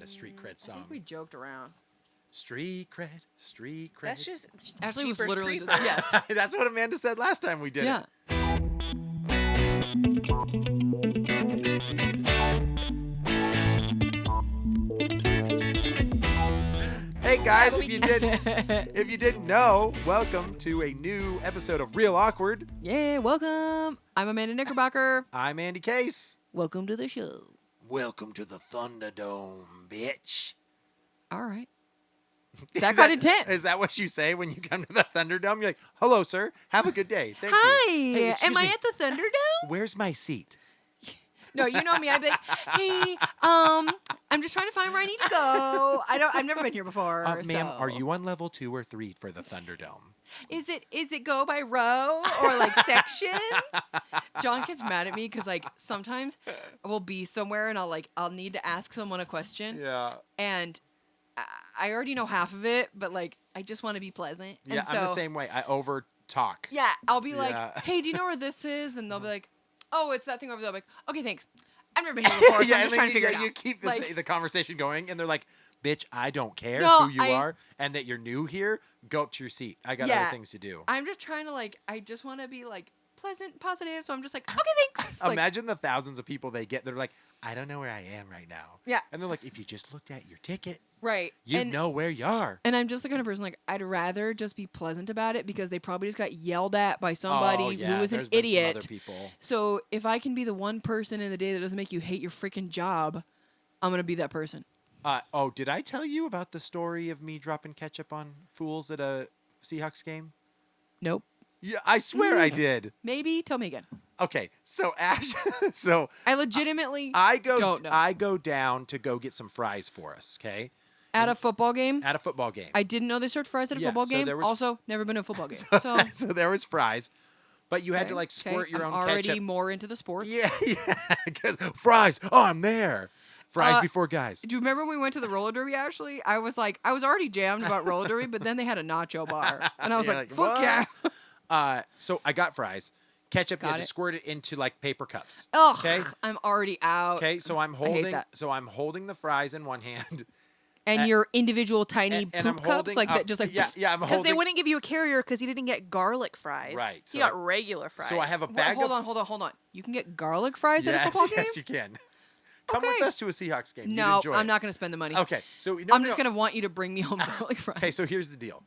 A street cred song. I think we joked around. Street cred, street cred. That's just Ashley was Jeepers literally Creepers. just yes. That's what Amanda said last time we did Yeah. it. Hey guys, if you didn't know, welcome to a new episode of Real Awkward. Yeah, welcome. I'm Amanda Knickerbocker. I'm Andy Case. Welcome to the show. Welcome to the Thunderdome, bitch. All right. That got intense. Is that what you say when you come to the Thunderdome? You're like, hello, sir. Have a good day. Thank Hi. you. Hey, excuse Am I me. at the Thunderdome? Where's my seat? No, you know me. I'd be like, hey, I'm just trying to find where I need to go. I've never been here before. Ma'am, so. are you on level 2 or 3 for the Thunderdome? Is it go by row or like section? John gets mad at me because like sometimes we'll be somewhere and I'll need to ask someone a question. Yeah. And I already know half of it, but like I just want to be pleasant. Yeah, and so, I'm the same way. I over talk. Yeah, I'll be Yeah. like, hey, do you know where this is? And they'll be like, oh, it's that thing over there. I'm like, okay, thanks. I've never been here before, so I'm just trying to figure it out. You keep Like- the conversation going, and they're like, bitch, I don't care No, who you are and that you're new here. Go up to your seat. I got other things to do. I'm just trying to like, I just want to be like pleasant, positive. So I'm just like, okay, thanks. Like, Imagine the thousands of people they get. They're like, I don't know where I am right now. Yeah. And they're like, if you just looked at your ticket, right. you'd know where you are. And I'm just the kind of person like I'd rather just be pleasant about it because they probably just got yelled at by somebody who was an there's been some idiot. other people. So if I can be the one person in the day that doesn't make you hate your freaking job, I'm gonna be that person. Did I tell you about the story of me dropping ketchup on fools at a Seahawks game? Nope. Yeah, I swear I did. Maybe tell me again. Okay, so Ash, so I legitimately don't know. know. I go down to go get some fries for us. Okay, at a football game. at a football game. I didn't know they served fries at a Yeah, football so game. there was- Also, never been to a football game. So, So there was fries, but you had to okay, like squirt your I'm own already ketchup. more into the sport. Yeah, because fries. Oh, I'm there. Fries before guys. Do you remember when we went to the roller derby, Ashley? I was already jammed about roller derby, but then they had a nacho bar. And I was You're like, like, fuck "What?" yeah. So I got fries. Ketchup, you Got had to it. squirt it into like paper cups. Ugh, Okay. I'm already out. Okay, so I'm I hate holding that. the fries in one hand. And your individual tiny and poop I'm cups, holding like up, that, just like yeah, I'm because holding. they wouldn't give you a carrier because you didn't get garlic fries. Right, You so got regular fries. So I have a Wait, bag hold of. on. You can get garlic fries at a Yes, football game? yes, you can. Come with Okay. us to a Seahawks game. You'd No, enjoy I'm it. not going to spend the money. Okay, so I'm just going to want you to bring me home garlic fries. Okay, so here's the deal.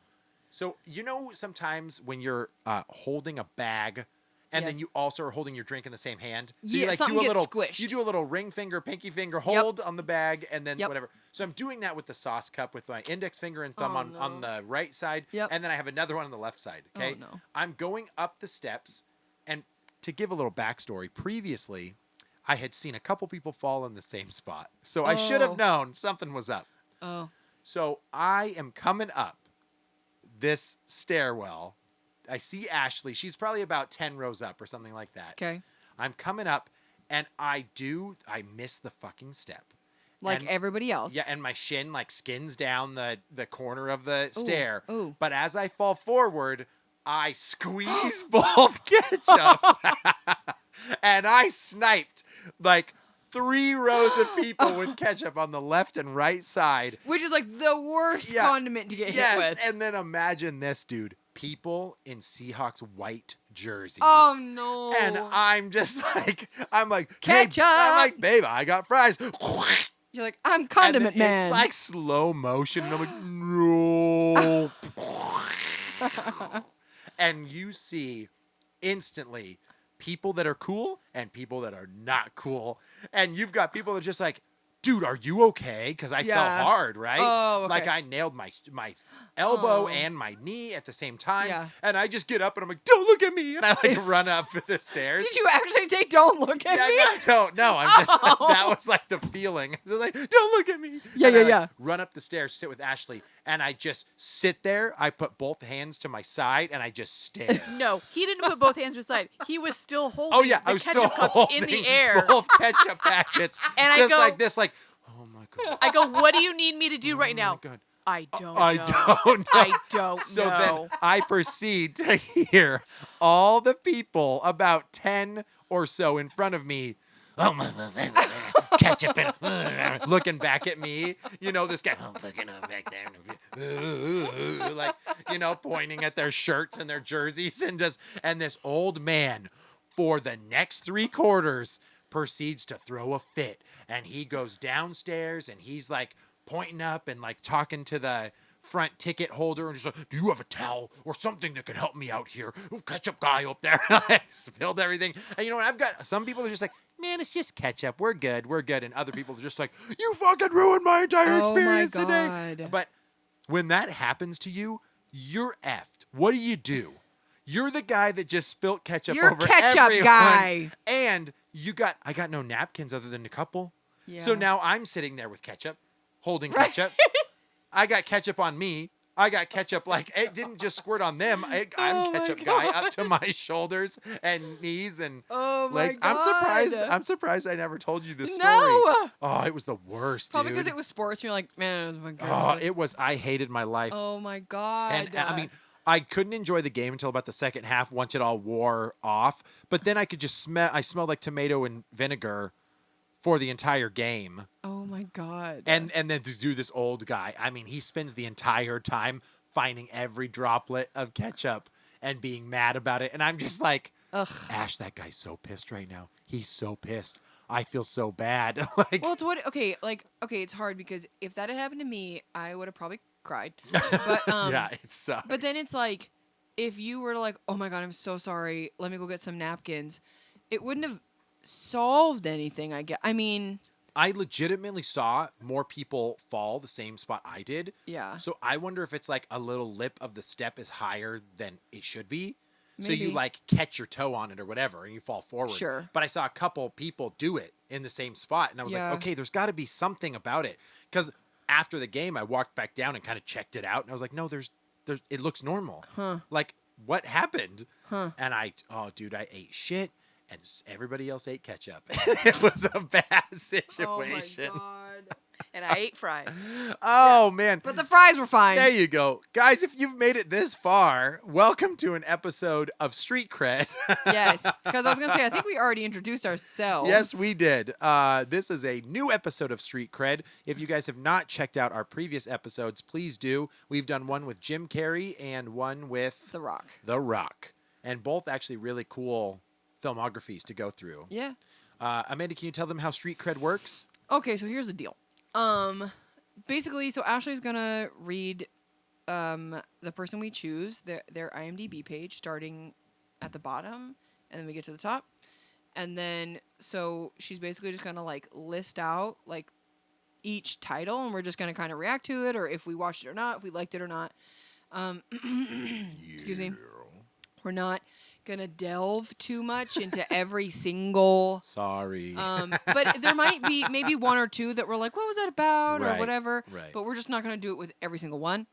So you know sometimes when you're holding a bag, and then Yes. you also are holding your drink in the same hand. So Yeah, you like something do a gets little squished. You do a little ring finger, pinky finger hold on the bag, and then Yep. whatever. So I'm doing that with the sauce cup with my index finger and thumb Oh, on no. the right side, Yep. and then I have another one on the left side. Okay. Oh, no. I'm going up the steps, and to give a little backstory, previously I had seen a couple people fall in the same spot, so I should have Oh. known something was up. Oh. So I am coming up this stairwell. I see Ashley. She's probably about 10 rows up or something like that. Okay. I'm coming up, and I miss the fucking step. Like And- everybody else. Yeah, and my shin like skins down the corner of the stair. ooh. But as I fall forward, I squeeze both ketchup. And I sniped like 3 rows of people with ketchup on the left and right side. Which is like the worst Yeah. condiment to get hit Yes, with. and then imagine this, dude. People in Seahawks white jerseys. Oh no. And I'm just like, Ketchup! I'm like, babe, I got fries. You're like, I'm And condiment then man. it's like slow motion. And I'm like, no. And you see instantly people that are cool and people that are not cool. And you've got people that are just like, dude, are you okay? Because I fell Yeah. hard, right? Oh, okay. Like I nailed my elbow Oh. and my knee at the same time. Yeah. And I just get up and I'm like, don't look at me. And I like run up the stairs. Did you actually say don't look at Yeah, me? no, I don't. No, I'm just that Oh. was like the feeling. I was like, don't look at me. Yeah, And I, yeah, like, yeah. Run up the stairs, sit with Ashley, and I just sit there. I put both hands to my side and I just stare. No, he didn't put both hands to his side. He was still holding Oh yeah, the I was ketchup still cups holding in the air. both ketchup packets, And I just go- like this, like, oh my god. I go, what do you need me to do right Oh my now? God. I don't I know. don't know. I don't So know. then I proceed to hear all the people, about 10 or so in front of me. Oh my ketchup and looking back at me. You know, this guy, oh, fucking up back there. Like, you know, pointing at their shirts and their jerseys and this old man for the next 3 quarters proceeds to throw a fit. And he goes downstairs and he's like pointing up and like talking to the front ticket holder and just like, do you have a towel or something that can help me out here? Oh, ketchup guy up there. I spilled everything. And you know what? I've got some people are just like, man, it's just ketchup. We're good. We're good. And other people are just like, you fucking ruined my entire experience today. God. But when that happens to you, you're effed. What do? You're the guy that just spilt ketchup You're over ketchup everyone. guy. And I got no napkins other than a couple. Yeah. So now I'm sitting there with ketchup, holding ketchup. I got ketchup on me. I got ketchup like it didn't just squirt on them. I'm Oh my ketchup guy up God. to my shoulders and knees and Oh my legs. God. I'm surprised I never told you this story. No. Oh, it was the worst, Probably dude. because it was sports. And you're like, man, it was my Oh, God. I hated my life. Oh my God. And I mean, I couldn't enjoy the game until about the second half once it all wore off. But then I could just I smelled like tomato and vinegar for the entire game. Oh my God. And then to do this old guy. I mean, he spends the entire time finding every droplet of ketchup and being mad about it. And I'm just like, ugh. Ash, that guy's so pissed right now. He's so pissed. I feel so bad. Like, Well, it's okay, it's hard because if that had happened to me, I would have probably cried. But yeah, it sucks. But then it's like, if you were to like, oh my God, I'm so sorry. Let me go get some napkins. It wouldn't have solved anything. I mean, I legitimately saw more people fall the same spot I did. yeah. So I wonder if it's like a little lip of the step is higher than it should be. So you Maybe. like catch your toe on it or whatever and you fall forward. Sure. But I saw a couple people do it in the same spot. And I was Yeah. like, okay, there's got to be something about it. Because after the game, I walked back down and kind of checked it out. And I was like, no, there's it looks normal. Huh. Like, what happened? Huh. And I ate shit. And everybody else ate ketchup. It was a bad situation. Oh my God. And I ate fries. Oh, man. But the fries were fine. There you go. Guys, if you've made it this far, welcome to an episode of Street Cred. Yes, because I was going to say, I think we already introduced ourselves. Yes, we did. This is a new episode of Street Cred. If you guys have not checked out our previous episodes, please do. We've done one with Jim Carrey and one with The Rock. The Rock. And both actually really cool filmographies to go through. Yeah. Amanda, can you tell them how Street Cred works? Okay, so here's the deal. Basically, so Ashley's gonna read the person we choose, their IMDb page, starting at the bottom, and then we get to the top. And then, so she's basically just gonna like list out like each title, and we're just gonna kind of react to it, or if we watched it or not, if we liked it or not. Excuse me. We're not gonna delve too much into every single. Sorry. But there might be maybe one or two that we're like, what was that about, Right, or whatever. right. But we're just not gonna do it with every single one.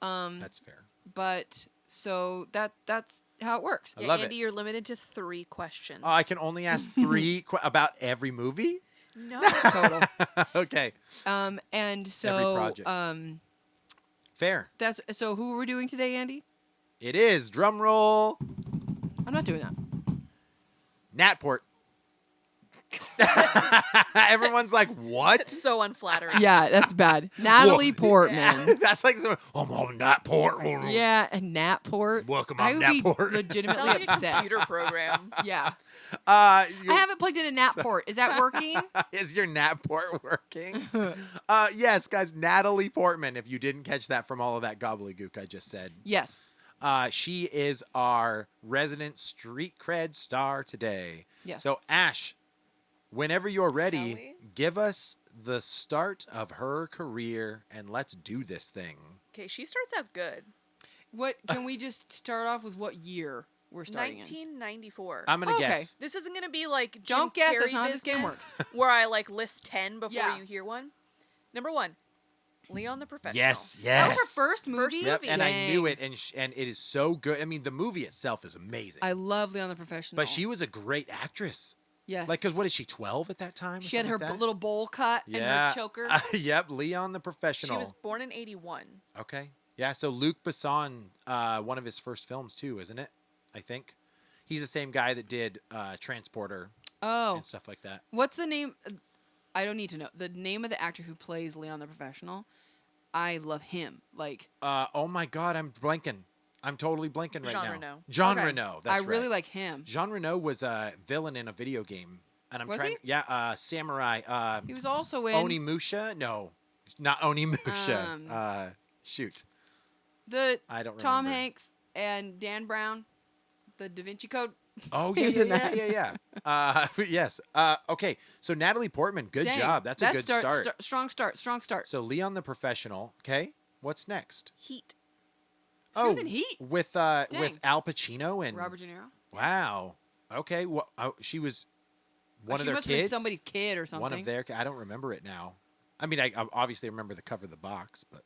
That's fair. But so that's how it works. I love it. Andy, you're limited to 3 questions. Oh, I can only ask 3 about every movie? No. Total. Okay. And so project. Fair. that's so who we're doing today, Andy? It is. Drum roll. I'm not doing that. Natport. Everyone's like, what? So unflattering. Yeah, that's bad. Natalie Whoa. Portman. That's like, I'm on Natport. Yeah, and Natport. Welcome I on would be Natport. Sounds legitimately like a upset. computer program. Yeah. I I haven't plugged in a Natport. Is that working? Is your Natport working? Yes, guys, Natalie Portman, if you didn't catch that from all of that gobbledygook I just said. Yes. She is our resident Street Cred star today. Yes. So, Ash, whenever you're Shall ready, we? give us the start of her career and let's do this thing. Okay, she starts out good. What can we just start off with? What year we're starting in? 1994. I'm going to Okay. guess. This isn't going to be like Jim Don't guess, Carrey that's not how this game business, where I like list 10 before Yeah. you hear one. Number 1, Leon the Professional. Yes, That yes. was her first movie. First Yep, movie. and I knew Dang. it, and it is so good. I mean, the movie itself is amazing. I love Leon the Professional. But she was a great actress. yes, Like, because what is she, 12 at that time? or she had her something like that? little bowl cut and her choker. Yep, Leon the Professional. She was born in 81. Okay. Yeah, so Luc Besson, one of his first films too, isn't it? I think. He's the same guy that did Transporter Oh, and stuff like that. what's the name? I don't need to know the name of the actor who plays Leon the Professional. I love him. Like, Oh my God, I'm blanking. I'm totally blanking right Jean now. Reno. Jean Okay. Reno. I That's really right. like him. Jean Reno was a villain in a video game, and I'm Was trying. he? Yeah, samurai. He was also in Onimusha? No, not Onimusha. Um, Shoot, the I don't Tom remember. Hanks and Dan Brown, the Da Vinci Code. Oh He yeah, was yeah, in yeah, that. yeah, yeah. Yes. Okay. So Natalie Portman, good Dang, job. That's a good start. Strong start. Strong start. So Leon the Professional. Okay. What's next? Heat. She was in Heat. with Dang. Al Pacino and Robert De Niro. Wow. Okay. Well, she was one of she their must kids. have been somebody's kid or something. One of their. I don't remember it now. I mean, I obviously remember the cover of the box, but.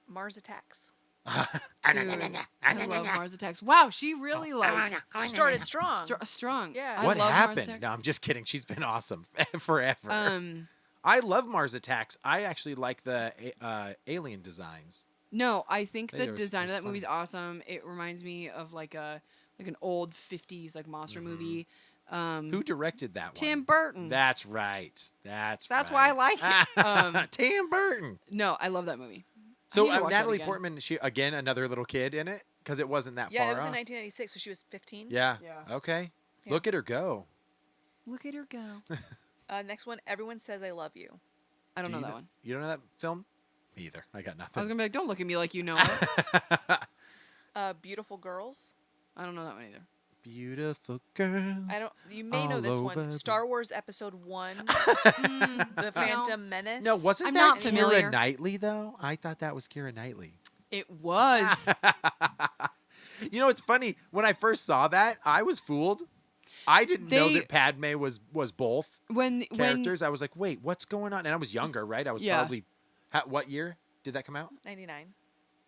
Mars Attacks. Dude, I love Mars Attacks. Wow, she really like Started strong. strong. Yeah. I What love Mars happened? Attacks. No, I'm just kidding. She's been awesome forever. I I love Mars Attacks. I actually like the alien designs. no, I think They the were- design it of was that movie's awesome. It reminds me of like an old 50s like monster movie. Who directed that one? Tim Burton. That's right. That's why I like it. Tim Burton. No, I love that movie. I So need to watch that Natalie again. Portman, she again another little kid in it because it wasn't that Yeah, far it was in off. 1996, so she was 15. Yeah. Yeah. Okay. Yeah. Look at her go. Look at her go. Next one, Everyone Says I Love You. I don't Do know you that one. You don't know that film? Me either. I got I was nothing. gonna be like, don't look at me like you know it. Beautiful Girls. I don't know that one either. Beautiful girls. You may know all this over one. the- Star Wars Episode 1. Mm, The Phantom Menace. No, wasn't I'm that not Keira familiar. Knightley though? I thought that was Keira Knightley. it was. You know, it's funny. When I first saw that, I was fooled. I didn't know They- that Padme was both when characters. I was like, wait, what's going on? And I was younger, right? I was Yeah. probably. What year did that come out? 99.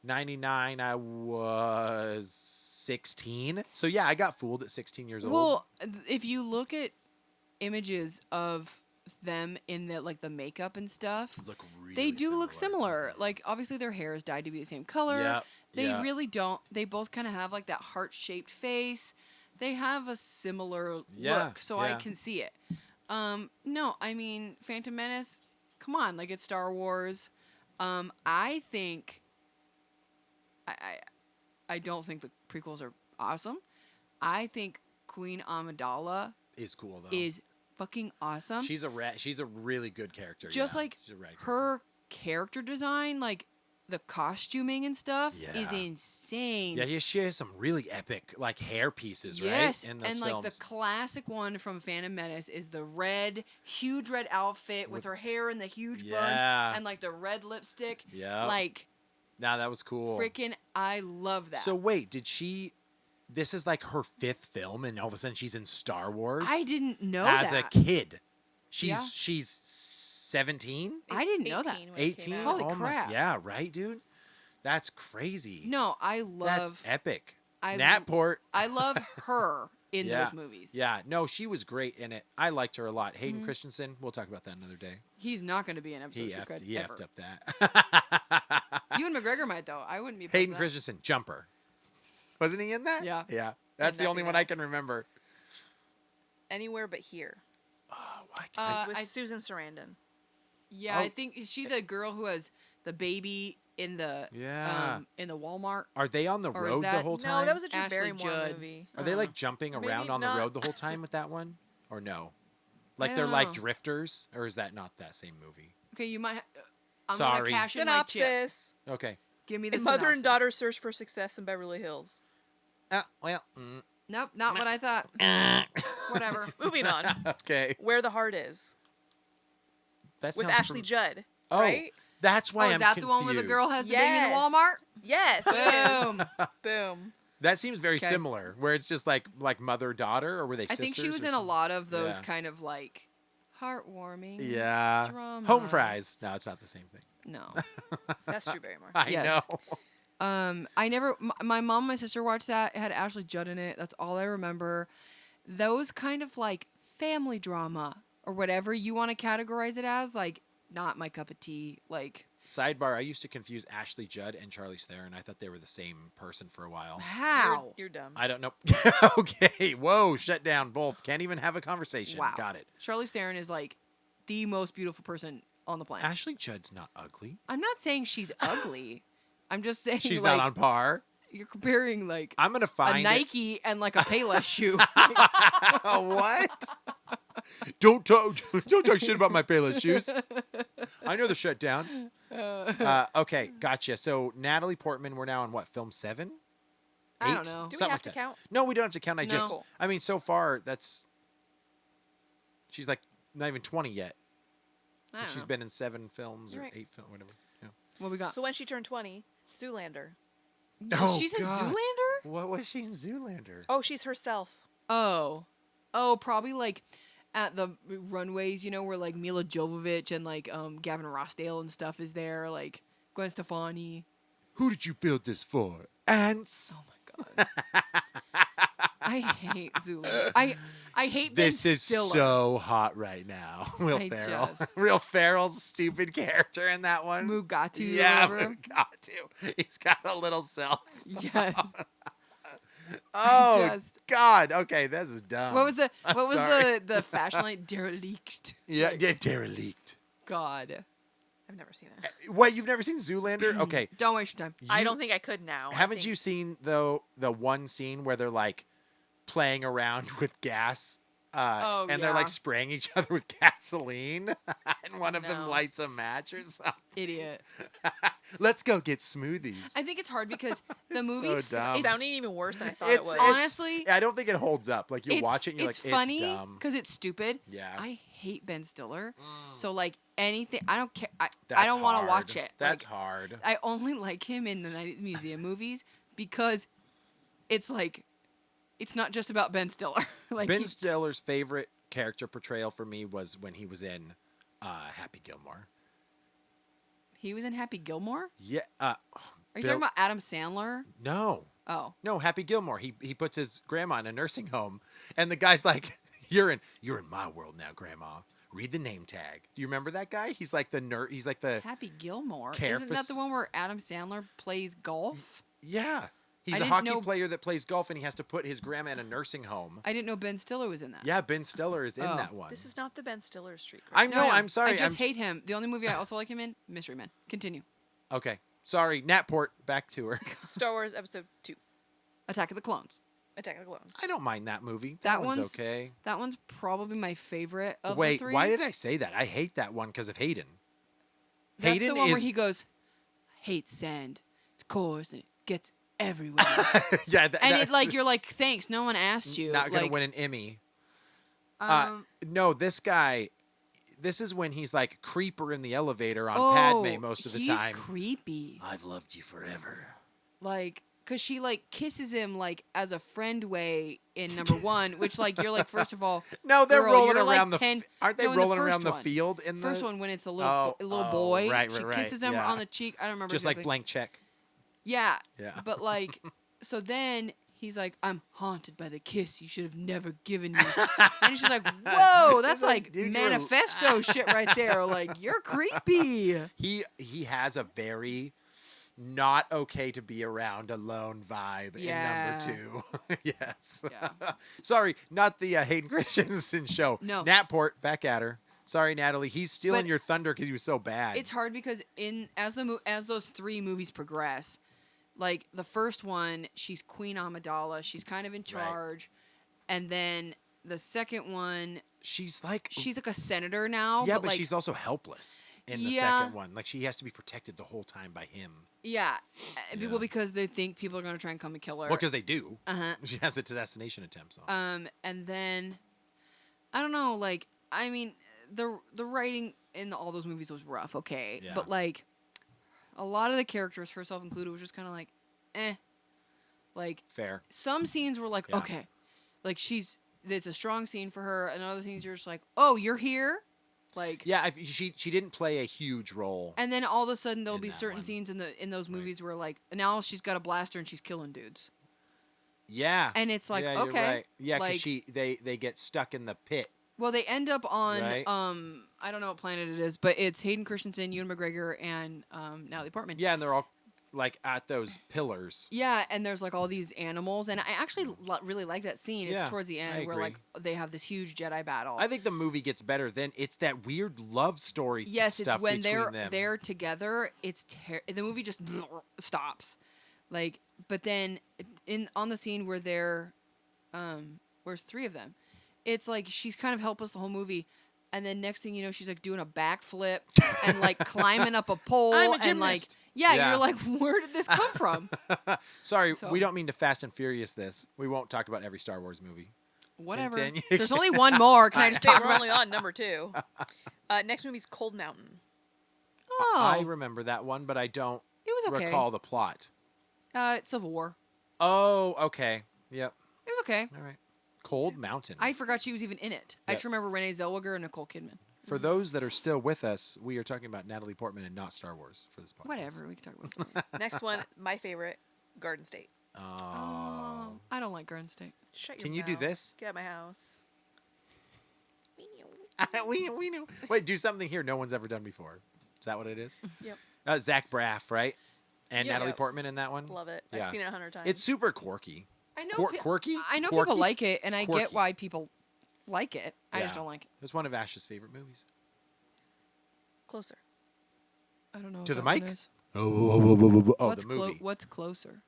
99. I was 16. So yeah, I got fooled at 16 years old. well, if you look at images of them in the makeup and stuff, Look really they do look similar. Like obviously their hair is dyed to be the same color. Yeah. They yeah. really don't. They both kind of have like that heart-shaped face. They have a similar Yeah, look, so I yeah. can see it. No, I mean Phantom Menace. Come on, like it's Star Wars. I think. I don't think the prequels are awesome. I think Queen Amidala Is cool though. is fucking awesome. She's a really good character. Just yeah. like She's a rad her character design, like the costuming and stuff, is Yeah. insane. Yeah, she has some really epic like hair pieces, Yes, right? In those and films. like the classic one from Phantom Menace is the huge red outfit with her hair in the huge buns Yeah. and like the red lipstick. Yeah. Like Nah, that was cool. freaking, I love that. So wait, did she? This is like her 5th film, and all of a sudden she's in Star Wars. I didn't know as that. a kid. Yeah. She's 17, I didn't know that. 18 when it came 18. out. Holy oh crap. My, yeah, right, dude. That's crazy. No, I That's love epic. I Nat Port. I love her in Yeah. those movies. Yeah, no, she was great in it. I liked her a lot. Hayden Mhm. Christensen. We'll talk about that another day. He's not going to be in episode He of Cred effed ever. up that. Ewan McGregor might though. I wouldn't be. opposed Hayden to that. Christensen, Jumper. Wasn't he in that? Yeah. Yeah. That's the only nothing one I else. can remember. Anywhere But Here. Oh, why can't Uh, With I- Susan Sarandon. Yeah, Oh. I think is she the girl who has the baby in the Yeah. in the Walmart? Are they on the or is road the that- whole time? No, that was a Drew Ashley Barrymore Judd. movie. Are they like jumping Maybe around on the not. road the whole time with that one? Or no? Like I they're don't like know. drifters? Or is that not that same movie? Okay, you might. I'm Sorry. gonna cash in my chip. Synopsis. Okay. Give me the A mother and synopsis. daughter search for success in Beverly Hills. Well, Nope, not what I thought. Whatever. Moving on. okay. Where the Heart Is. That With sounds Ashley Judd. Oh, Right? that's why Oh, is I'm that the one where the girl confused. has the baby in the Yes. Walmart? Yes. it is. Boom. Boom. That seems very Okay. similar, where it's just like mother daughter, or were they I sisters? think she was or in a something? lot of those Yeah. kind of like heartwarming. Yeah. dramas. Home fries. No, it's not the same thing. No. That's Drew Barrymore. I Yes. know. I never. My mom and my sister watched that. It had Ashley Judd in it. That's all I remember. Those kind of like family drama or whatever you want to categorize it as, like not my cup of tea. Like Sidebar: I used to confuse Ashley Judd and Charlize Theron. I thought they were the same person for a while. how? You're dumb. I don't know. Okay. Whoa. Shut down. Both. Can't even have a conversation. Wow. Got it. Charlize Theron is like the most beautiful person on the planet. Ashley Judd's not ugly. I'm not saying she's ugly. I'm just saying She's like not on par. you're comparing like I'm gonna find a it. Nike and like a Payless shoe. What? Don't talk shit about my Payless shoes. I know they're shut down. Okay, gotcha. So Natalie Portman, we're now on what, film 7? 8? I don't know. Do we Something have like to that. count? No, we don't have to count. No. Cool. I mean, so far she's like not even 20 yet. I don't She's know. been in 7 films or Right. 8 films, whatever. Yeah. What we got? So when she turned 20, Zoolander. Oh, She's in God. Zoolander? What was she in Zoolander? Oh, she's herself. Oh, probably like at the runways, you know, where like Mila Jovovich and like Gavin Rossdale and stuff is there, like Gwen Stefani. Who did you build this for? Ants. Oh my god, I hate Zoolander. I hate This Ben is Stiller. so hot right now. Will I Ferrell. just- Will Ferrell's stupid character in that one. Mugatu. Yeah, or whatever. Mugatu. He's got a little self. Yes. Oh just- God. Okay, this is dumb. What was the I'm what was sorry. the fashion line? Derelict. Yeah, Like, yeah, derelict. God. I've never seen it. What? You've never seen Zoolander? Okay. Don't waste your time. I You- don't think I could now. I Haven't think- you seen though the one scene where they're like playing around with gas? Oh, and they're yeah. like spraying each other with gasoline, and one of them No. lights a match or something. Idiot. Let's go get smoothies. I think it's hard because the It's so movies. dumb. It's sounding even worse than I thought It's- it was. it's- honestly, I don't think it holds up. Like you it's, watch it, and you're it's like, funny it's dumb. because it's stupid. Yeah. I hate Ben Stiller, so like anything, I don't care. I That's don't want to hard. watch it. That's Like, hard. I only like him in the Night at the Museum movies because it's like it's not just about Ben Stiller. Like Ben he's- Stiller's favorite character portrayal for me was when he was in Happy Gilmore. he was in Happy Gilmore. Yeah. Are you talking about Adam Sandler? No. Oh, No, Happy Gilmore. He puts his grandma in a nursing home, and the guy's like, "You're in my world now, Grandma. Read the name tag." Do you remember that guy? He's like the nerd. He's like the Happy Gilmore. care Isn't that fac- the one where Adam Sandler plays golf? yeah. He's I a didn't hockey know- player that plays golf, and he has to put his grandma in a nursing home. I didn't know Ben Stiller was in that. Yeah, Ben Stiller is in Oh. that one. This is not the Ben Stiller Street. I Group. know. I'm sorry. I just hate him. The only movie I also like him in, Mystery Men. Continue. Okay. Sorry, Natport. Back to her. Star Wars Episode 2, Attack of the Clones. Attack of the Clones. I don't mind that movie. That one's one's okay. That one's probably my favorite of Wait, the three. why did I say that? I hate that one because of Hayden. That's Hayden the one where is he goes, "Hate sand. It's coarse and it gets everywhere." yeah, and that's it like you're like, "Thanks, no one asked you." not gonna like, win an Emmy. Um, No, this guy. This is when he's like creeper in the elevator on oh, Padme most of the he's time. creepy. I've loved you forever. Like, cause she like kisses him like as a friend way in number one, which like you're like, first of all, No, they're girl, rolling you're, like, around the. 10 Aren't they no, in the rolling first around the one. field in first the one when it's a little boy, right, she right, kisses him yeah. on the cheek. I don't remember. Just exactly. like blank check. Yeah. Yeah. But like, so then he's like, "I'm haunted by the kiss you should have never given me," and she's like, "Whoa, that's It's like, like dude, you're a- manifesto shit right there. Like, you're creepy." He has a very not okay to be around alone vibe Yeah. in number 2. Yes. Yeah. Sorry, not the Hayden Christensen show. No. Natport, back at her. Sorry, Natalie. He's stealing But your thunder because he was so bad. It's hard because as those 3 movies progress, like the first one, she's Queen Amidala, she's kind of in charge, and then the second one, She's like she's like a senator now. yeah, but like, she's also helpless in the Yeah. second one. Like she has to be protected the whole time by him. yeah, Yeah. well, because they think people are gonna try and come and kill her. Well, because they do. Uh-huh. She has assassination attempts on. And then I don't know, like I mean, the writing in all those movies was rough, okay, Yeah. but like a lot of the characters, herself included, was just kind of like, eh. Like Fair. some scenes were like, Yeah. okay, like it's a strong scene for her, and other things you're just like, oh, you're here, like Yeah, she didn't play a huge role. And then all of a sudden there'll In be that certain one. scenes in those movies where like now she's got a blaster and she's killing dudes, Yeah. and it's like, yeah, you're okay, right. Yeah, because like, they get stuck in the pit. well, they end up on Right. I don't know what planet it is, but it's Hayden Christensen, Ewan McGregor, and Natalie Portman. Yeah, and they're all like at those pillars. Yeah, and there's like all these animals, and I actually really like that scene. Yeah, It's towards the I end where agree. like they have this huge Jedi battle. I think the movie gets better then. It's that weird love story Yes, stuff it's when between them. they're together. The movie just stops, like. But then on the scene where where's three of them, it's like she's kind of helpless the whole movie. And then next thing you know, she's like doing a backflip and like climbing up a pole. I'm a and like, gymnast. yeah, Yeah. you're like, where did this come from? Sorry, So- we don't mean to Fast and Furious this. We won't talk about every Star Wars movie. Whatever. Continue. There's only one more. Can I just Hey, talk we're about? only on number 2. Next movie's Cold Mountain. Oh, I remember that one, but I don't it was okay. recall the plot. Civil War. Oh, okay. Yep. It was okay. All right. Cold Mountain. I forgot she was even in it. I Yep. just remember Renee Zellweger and Nicole Kidman. For those that are still with us, we are talking about Natalie Portman and not Star Wars for this podcast. Whatever, we can talk about it. Next one, my favorite, Garden State. Oh. I don't like Garden State. Shut your Can you do mouth. this? Get out of my house. we know. Wait, do something here no one's ever done before. Is that what it is? Yep. Zach Braff, right? And Yeah. Natalie Yep. Portman in that one? Love it. Yeah. I've seen it 100 times. It's super quirky. I know Quirky? I know Quirky? people like it, and I Quirky. get why people like it. I just Yeah. don't like it. It's one of Ash's favorite movies. Closer. I don't know. To what the that one mic? is. Oh, what's the movie. What's closer?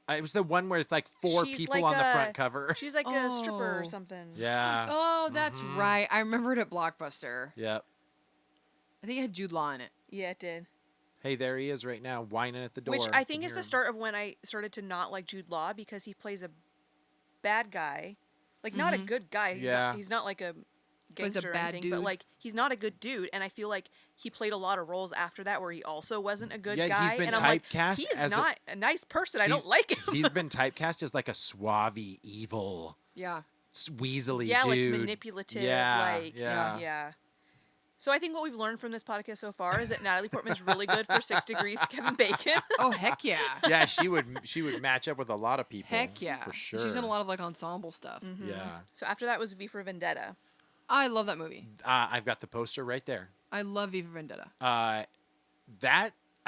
It was the one where it's like four She's people like on the a- front cover. She's like a stripper or Oh. something. Yeah. Oh, that's Mhm. right. I remember it at Blockbuster. Yep. I think it had Jude Law in it. Yeah, it did. Hey, there he is right now, whining at the door. Which I You think can is hear the him. start of when I started to not like Jude Law because he plays a bad guy. Like, not a Mhm. good guy. Yeah. He's not like a Plays a gangster or bad anything, but dude. like he's not a good dude. And I feel like he played a lot of roles after that where he also wasn't a good Yeah, guy. he's been and I'm like, typecast he is as a- not a nice person. I don't He's- like him. He's been typecast as like a suave, evil, Yeah. weaselly Yeah, dude. like manipulative. Yeah, like yeah. yeah. So I think what we've learned from this podcast so far is that Natalie Portman's really good for 6 Degrees Kevin Bacon. Oh heck yeah. Yeah, she would match up with a lot of people. Heck yeah. for sure. She's in a lot of like ensemble stuff. Yeah, So after that was V for Vendetta. I love that movie. I've got the poster right there. I love V for Vendetta. I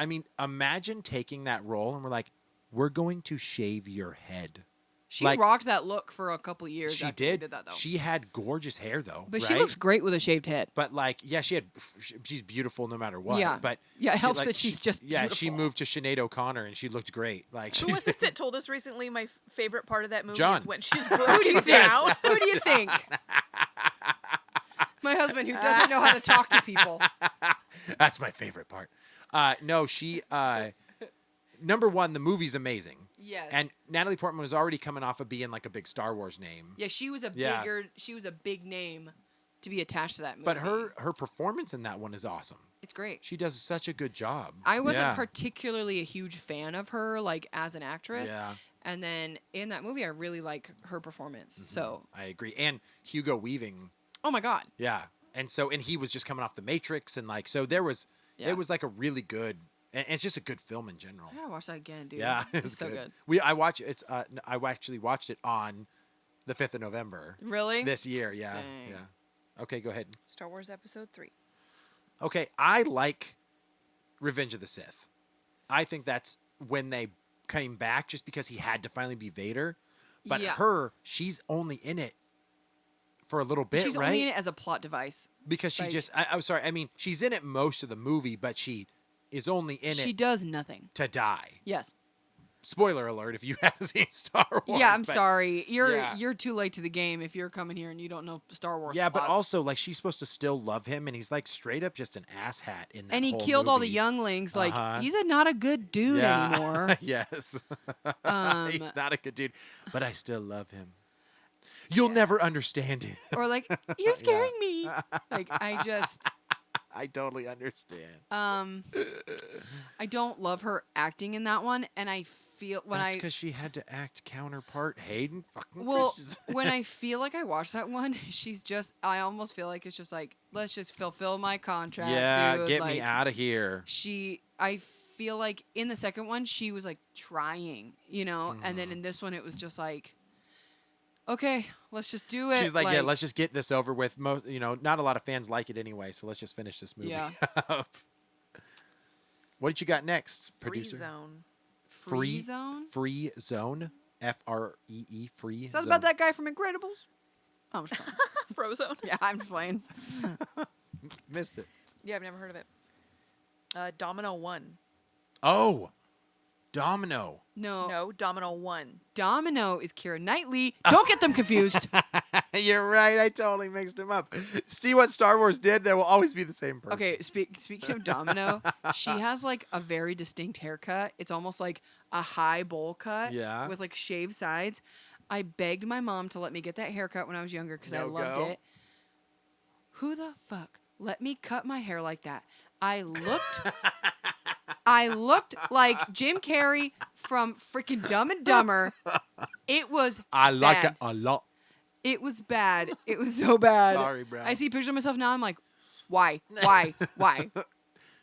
mean, imagine taking that role and we're like, we're going to shave your head. She like- rocked that look for a couple years. She after did. Did that though. She had gorgeous hair though, but right? she looks great with a shaved head. But like, yeah, she's beautiful no matter what. Yeah. But Yeah, it she, helps like, that she's she- just yeah. She beautiful. moved to Sinead O'Connor and she looked great. Like Who she was it that told us recently my favorite part of that movie John. is when she's broken down? Who do you think? My husband, who doesn't know how to talk to people. That's my favorite part. No, she. Number one, the movie's amazing. Yes. And Natalie Portman was already coming off of being like a big Star Wars name. yeah, she was a Yeah. she was a big name to be attached to that movie. But her performance in that one is awesome. it's great. She does such a good job. I wasn't Yeah. particularly a huge fan of her, like as an actress. Yeah, And then in that movie, I really like her performance. So, I agree. And Hugo Weaving. oh my god, Yeah. And he was just coming off The Matrix, and like so there was Yeah. it was like a really good, and it's just a good film in general. I gotta watch that again, dude. Yeah, it's so good. I actually watched it on the 5th of November Really? this year. Yeah, Dang. yeah. Okay, go ahead. Star Wars Episode 3. Okay, I like Revenge of the Sith. I think that's when they came back, just because he had to finally be Vader. But Yeah. she's only in it for a little bit, She's right? only in it as a plot device. Because she like- just, I'm sorry, I mean, she's in it most of the movie, but she is only in She it does nothing. to die. Yes. Spoiler alert if you haven't seen Star Wars. Yeah, I'm but- sorry. Yeah. You're too late to the game if you're coming here and you don't know Star Wars. Yeah, but plots. also, like, she's supposed to still love him, and he's, like, straight up just an asshat in that and he whole killed all the movie. younglings. Like Uh-huh. he's not a good dude Yeah. anymore. Yes. Um, he's not a good dude, but I still love him. You'll never understand him. Or like you're scaring me. Like I totally understand. I don't love her acting in that one, and I feel when That's I because she had to act counterpart Hayden fucking well Christensen. when I feel like I watch that one, she's just I almost feel like it's just like let's just fulfill my contract. yeah, dude. get like, me out of here. I feel like in the second one she was like trying, you know, and Mm-hmm. then in this one it was just like, okay, let's just do it. She's like, yeah, let's just get this over with. Not a lot of fans like it anyway, so let's just finish this movie Yeah. up. What did you got next, Free producer? Zone. Free Zone? Free Zone. Free. Free. Sounds Zone. about that guy from Incredibles. I'm just playing. Frozone. Yeah, I'm just playing. Missed it. Yeah, I've never heard of it. Domino 1. Oh, Domino. No, Domino 1. Domino is Keira Knightley. Don't get them confused. You're right. I totally mixed him up. See what Star Wars did? There will always be the same person. Okay, speaking of Domino, she has like a very distinct haircut. It's almost like a high bowl cut Yeah. with like shaved sides. I begged my mom to let me get that haircut when I was younger because I No loved go? it. Who the fuck let me cut my hair like that? I looked like Jim Carrey from freaking Dumb and Dumber. It was I like bad. it a lot. It was bad. It was so bad. Sorry, bro. I see pictures of myself now. I'm like, why? Why? Why?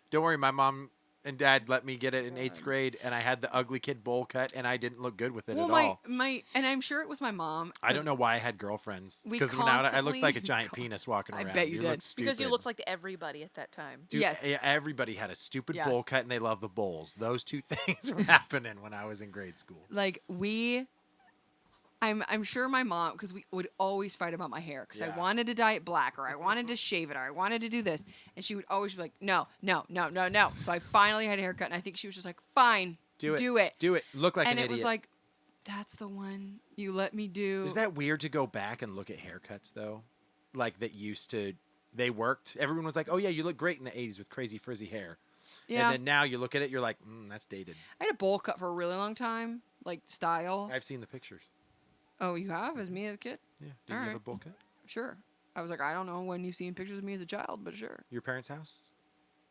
Don't worry, my mom and dad let me get it in 8th grade, and I had the ugly kid bowl cut, and I didn't look good with it Well, at all. and I'm sure it was my mom. I don't know why I had girlfriends. We Because now I looked constantly- like a giant penis walking I around. bet you did. looked stupid. Because you looked like everybody at that time. Dude, Yes. everybody had a stupid Yeah. bowl cut, and they love the bowls. Those two things were happening when I was in grade school. Like I'm sure my mom, because we would always fight about my hair because Yeah. I wanted to dye it black or I wanted to shave it or I wanted to do this, and she would always be like, no, no, no, no, no. So I finally had a haircut, and I think she was just like, fine, Do it. do it. Do it. Look like And an it idiot. was like, that's the one you let me do. Is that weird to go back and look at haircuts though? Like that used to, they worked. Everyone was like, "Oh yeah, you look great in the '80s with crazy frizzy hair." Yeah. And then now you look at it, you're like, "That's dated." I had a bowl cut for a really long time, like style. I've seen the pictures. Oh, you have? As me as a kid? Yeah. Do you All have a right. bowl cut? Sure. I was like, I don't know when you've seen pictures of me as a child, but sure. Your parents' house?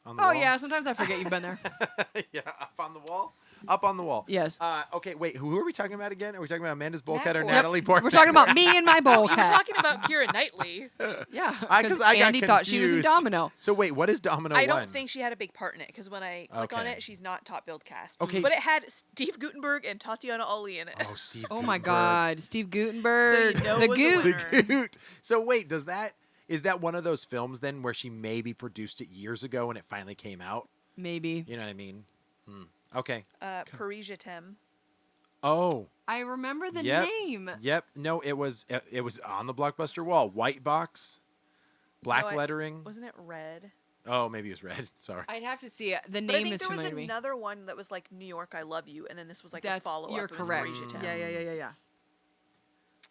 On the Oh wall? yeah, sometimes I forget you've been there. Yeah, up on the wall. Up on the wall. Yes. Okay, wait. Who are we talking about again? Are we talking about Amanda's bowl Nat cut or Portman. Natalie Portman? We're talking about me and my bowl You were cut. talking about Keira Knightley. Yeah, Because I got Andy thought she was in confused. Domino. So wait, what is Domino I 1? don't think she had a big part in it because when I click on Okay. it, she's not top billed cast. Okay. But it had Steve Gutenberg and Tatiana Ali in it. Oh, Steve. Oh my Gutenberg. God, Steve Gutenberg, So you know the it was a Goot. winner. The Goot. So wait, is that one of those films then where she maybe produced it years ago and it finally came out? Maybe. You know what I mean? Okay. Parisia Tem. Oh, I remember the Yep. name. yep. No, it was on the Blockbuster wall. White box, black No, lettering. Wasn't it red? Oh, maybe it was red. Sorry. I'd have to see it. The But I name think is there was familiar to me. another one that was like New York, I Love You, and then this was like a That's follow up. you're correct. Parisia Tem.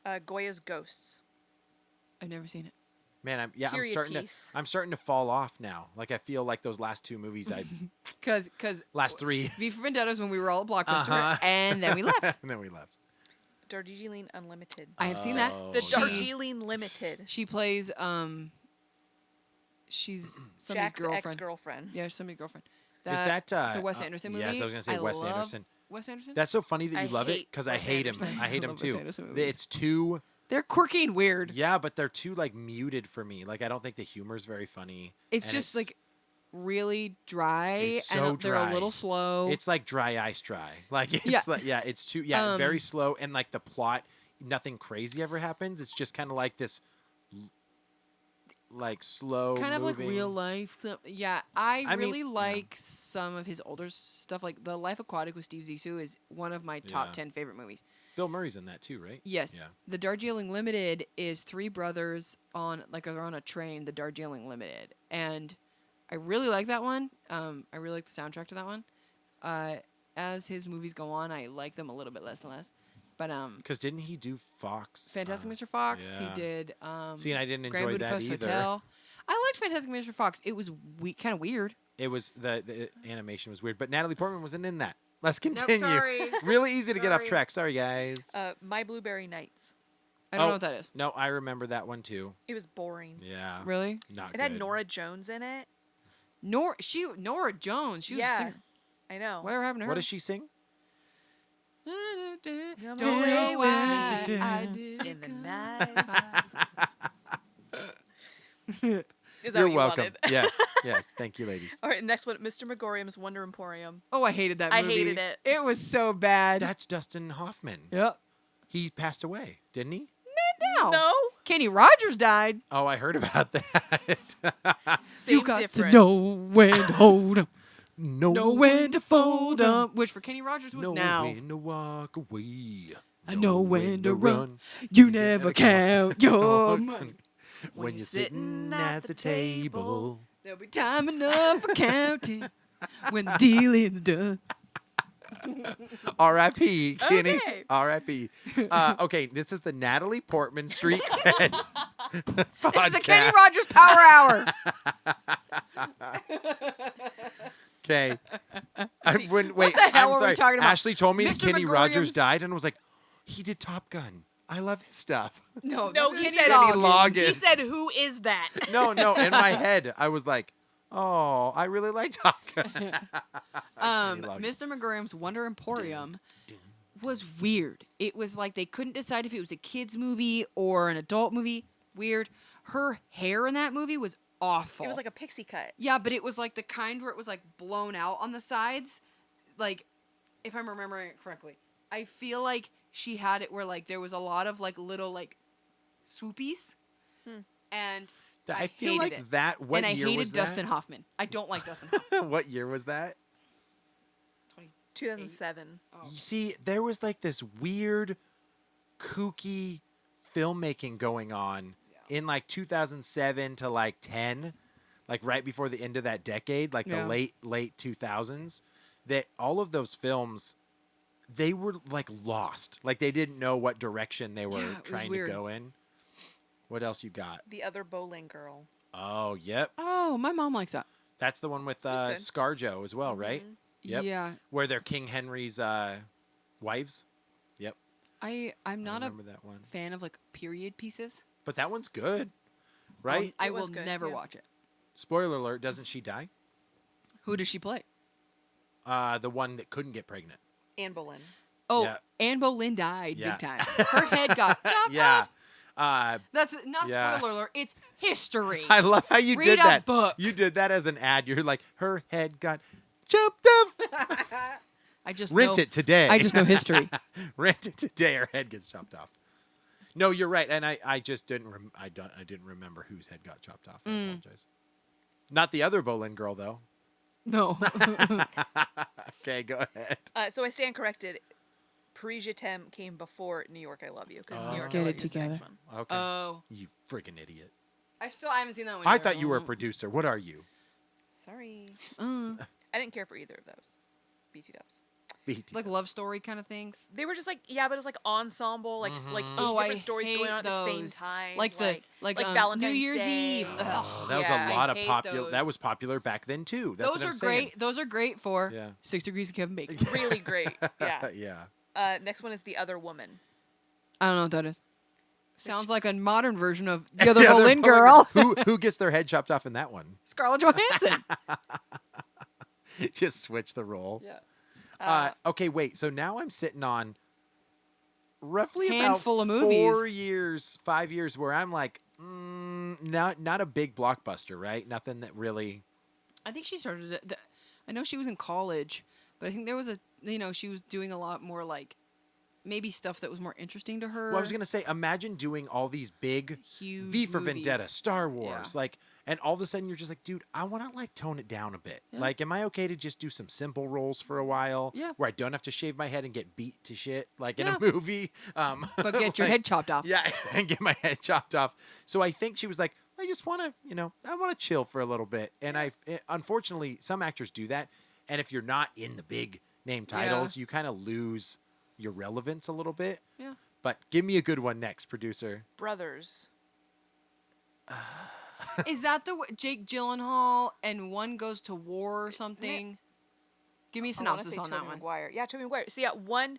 Yeah. Goya's Ghosts. I've never seen it. Man, I'm Period starting piece. to fall off now. Like I feel like those last two movies Cause last three. V for Vendettas when we were all at Blockbuster, Uh-huh. and then we left. And then we left. Darjeeling Unlimited. I have seen that. Oh, The yeah. Darjeeling Limited. She plays she's somebody's Jack's girlfriend. ex-girlfriend. Yeah, somebody's girlfriend. Is that it's a Wes Anderson movie. Yes, I was gonna say Wes love Anderson. Wes Anderson. That's so funny that I you love it hate because I Wes hate him. Anderson. I hate I him love Wes too. Anderson movies. It's too. They're quirky and weird. Yeah, but they're too like muted for me. Like I don't think the humor's very funny. It's and just like really dry, It's and so they're dry. a little slow. it's like dry ice dry. Like it's Yeah. like it's too very slow and like the plot, nothing crazy ever happens. It's just kind of like this, like slow, kind of like moving. real life stuff. Yeah, I I mean, really yeah. like some of his older stuff. Like The Life Aquatic with Steve Zissou is one of my top Yeah. 10 favorite movies. Bill Murray's in that too, right? Yes. Yeah. The Darjeeling Limited is three brothers on they're on a train, the Darjeeling Limited. And I really like that one. I really like the soundtrack to that one. As his movies go on, I like them a little bit less and less. But Because didn't he do Fox? Fantastic Mr. Fox, yeah. he did See, and I didn't Grand enjoy that Budapest either. Hotel. I liked Fantastic Mr. Fox. It was kind of weird. It was the animation was weird, but Natalie Portman wasn't in that. Let's continue. sorry. Really easy to get off Sorry. track. Sorry, guys. My Blueberry Nights. I don't Oh. know what that is. No, I remember that one too. It was boring. Yeah. Really? Not It good. had Nora Jones in it. Nora Jones. She was a Yeah. singer. I know. Whatever happened to her? What does she sing? Don't Come know away with why me I did in the come night. Is that You're what you welcome. wanted? Yes. Yes. Thank you, ladies. All right, next one, Mr. Megorium's Wonder Emporium. Oh, I hated that I movie. hated it. It was so bad. That's Dustin Hoffman. Yep. He passed away, didn't he? No. No, Kenny Rogers died. Oh, I heard about that. same you got difference. to know when to hold 'em. Know when to fold 'em. Which for Kenny Rogers was know now. when to walk away. I know when to run. You never count your money. When you're sitting at the table. There'll be time enough for counting when the dealing's done. R.I.P. Kenny. Okay. R.I.P. Okay, this is the Natalie Portman Street Cred podcast. This is the Kenny Rogers Power Hour. Okay. Wait, the hell I'm were we sorry. talking about? Ashley told me that Mr. Kenny Rogers McGurriams? died, and I was like, he did Top Gun. I love his stuff. No, No, this he is said Kenny Kenny Loggins. Loggins. He said, "Who is that?" No, in my head, I was like, oh, I really like Top Gun. Kenny Loggins. Mr. McGurriam's Wonder Emporium was weird. It was like they couldn't decide if it was a kids movie or an adult movie. Weird. Her hair in that movie was awful. It was like a pixie cut. Yeah, but it was like the kind where it was like blown out on the sides. Like, if I'm remembering it correctly, I feel like she had it where like there was a lot of like little like swoopies, and I feel hated like it. that. What and I year hated was Dustin that? Hoffman. I don't like Dustin Hoffman. What year was that? 2007. You see, there was like this weird, kooky filmmaking going on in like 2007 to like 10, like right before the end of that decade, like Yeah. the late 2000s, that all of those films, they were like lost. Like they didn't know what direction they were Yeah, it was trying to weird. go in. What else you got? The other bowling girl. Oh, yep. Oh, my mom likes that. That's the one with That's good. ScarJo as well, right? Yep. Yeah, Where they're King Henry's wives. Yep. I'm not I a remember that one. fan of like period pieces. But that one's good, right? I It will was good, never yeah. watch it. Spoiler alert, doesn't she die? Who does she play? The one that couldn't get pregnant. Anne Boleyn. Oh, Yeah. Anne Boleyn died Yeah. big time. Her head got chopped Yeah. off. That's not Yeah. spoiler alert. It's history. I love how you Read did a that. book. You did that as an ad. You're like, her head got chopped off. I just Rent know, it today. I just know history. Rent it today. Her head gets chopped off. No, you're right, and I just didn't. I didn't remember whose head got chopped off. I apologize. Not the other Boleyn girl though. No. Okay, go ahead. So I stand corrected. Paris Je t'aime came before New York I Love You because New York Get I Love it You is the next together. one. Okay. Oh, You freaking idiot. I haven't seen that one. I yet. thought you were a producer. What are you? Sorry. Uh, I didn't care for either of those. BT dubs. BT. like love story kind of things. They were just like, yeah, but it was like ensemble, like like 8 Oh, I different stories going hate on at the same those. time. Like New Valentine's Year's Day. Eve. Oh, that was Yeah. a lot I of hate popular. That those. was popular back then too. That's Those what are I'm saying. great. Those are great for Yeah. 6 Degrees of Kevin Bacon. Really great. Yeah. Yeah. Next one is The Other Woman. I don't know what that is. Sounds like a modern version of the other The other Boleyn Boleyn girl, who gets their head chopped off in that one? Scarlett Johansson. Just switch the role. Yeah. Okay, wait. So now I'm sitting on roughly Handful about of 4 movies. years, 5 years, where I'm like, not a big blockbuster, right? Nothing that really. I think she started it. I know she was in college, but I think there was she was doing a lot more like maybe stuff that was more interesting to her. Well, I was gonna say, imagine doing all these big Huge V for movies. Vendetta, Star Wars, Yeah. like, and all of a sudden you're just like, dude, I want to like tone it down a bit. Yeah. Like, am I okay to just do some simple roles for a while? Yeah. Where I don't have to shave my head and get beat to shit like in Yeah. a movie. But get your like- head chopped off. Yeah, and get my head chopped off. So I think she was like, I just want to, I want to chill for a little bit. And unfortunately, some actors do that. And if you're not in the big name titles, you kind of lose your relevance a little bit. Yeah. But give me a good one next, producer. Brothers. Is that the Jake Gyllenhaal and one goes to war or something? Give me a I wanna synopsis say on that Tobey one. Maguire. Yeah, Tobey Maguire. So yeah, one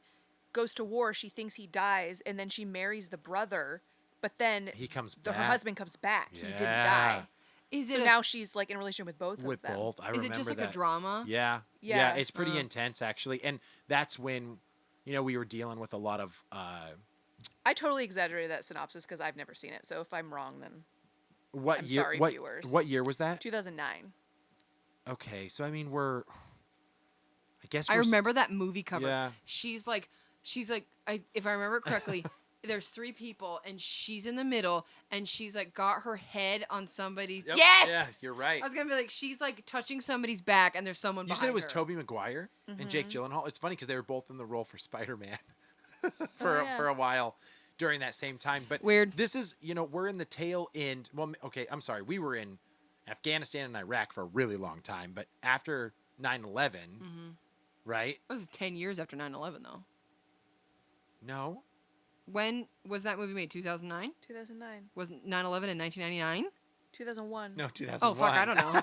goes to war. She thinks he dies, and then she marries the brother. But then He comes her back. husband comes back. He didn't Yeah. die. Is So it now she's like in a relationship with both With of them. both. I is remember it just like that. a drama? Yeah. Yeah. It's pretty intense, actually. And that's when, we were dealing with a lot of. I totally exaggerated that synopsis because I've never seen it. So if I'm wrong, then What I'm year? sorry, what, viewers. What year was that? 2009. Okay, so I mean, I guess I we're remember that movie cover. Yeah. She's like, if I remember it correctly, there's three people, and she's in the middle, and she's like got her head on somebody's. Yep. Yes. Yeah, you're right. I was gonna be like, she's like touching somebody's back, and there's someone. You said it was her. Tobey Maguire and Jake Gyllenhaal. It's funny because they were both in the role for Spider-Man Oh, yeah. for a while during that same time. But Weird. This is, we're in the tail end. Well, okay, I'm sorry. We were in Afghanistan and Iraq for a really long time, but after 9/11, right? That was 10 years after 9/11, though. No. When was that movie made? 2009? 2009. Was 9/11 in 1999? 2001. No, 2001. Oh fuck, I don't know.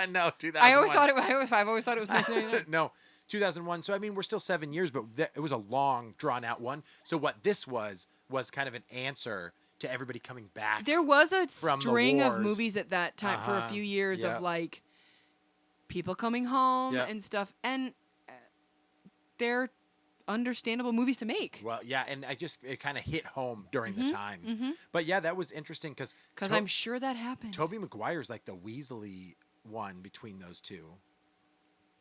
No, 2001. I always thought I've always thought it was 1999. No, 2001. So I mean, we're still 7 years, but it was a long, drawn out one. So what this was kind of an answer to everybody coming back. There was a from the string of wars. movies at that time for a few years Yep. of like people coming home Yep. and stuff, and they're understandable movies to make. Well, yeah, and it kind of hit home during the time. But yeah, that was interesting because I'm sure that happened. Tobey Maguire's like the Weasley one between those two,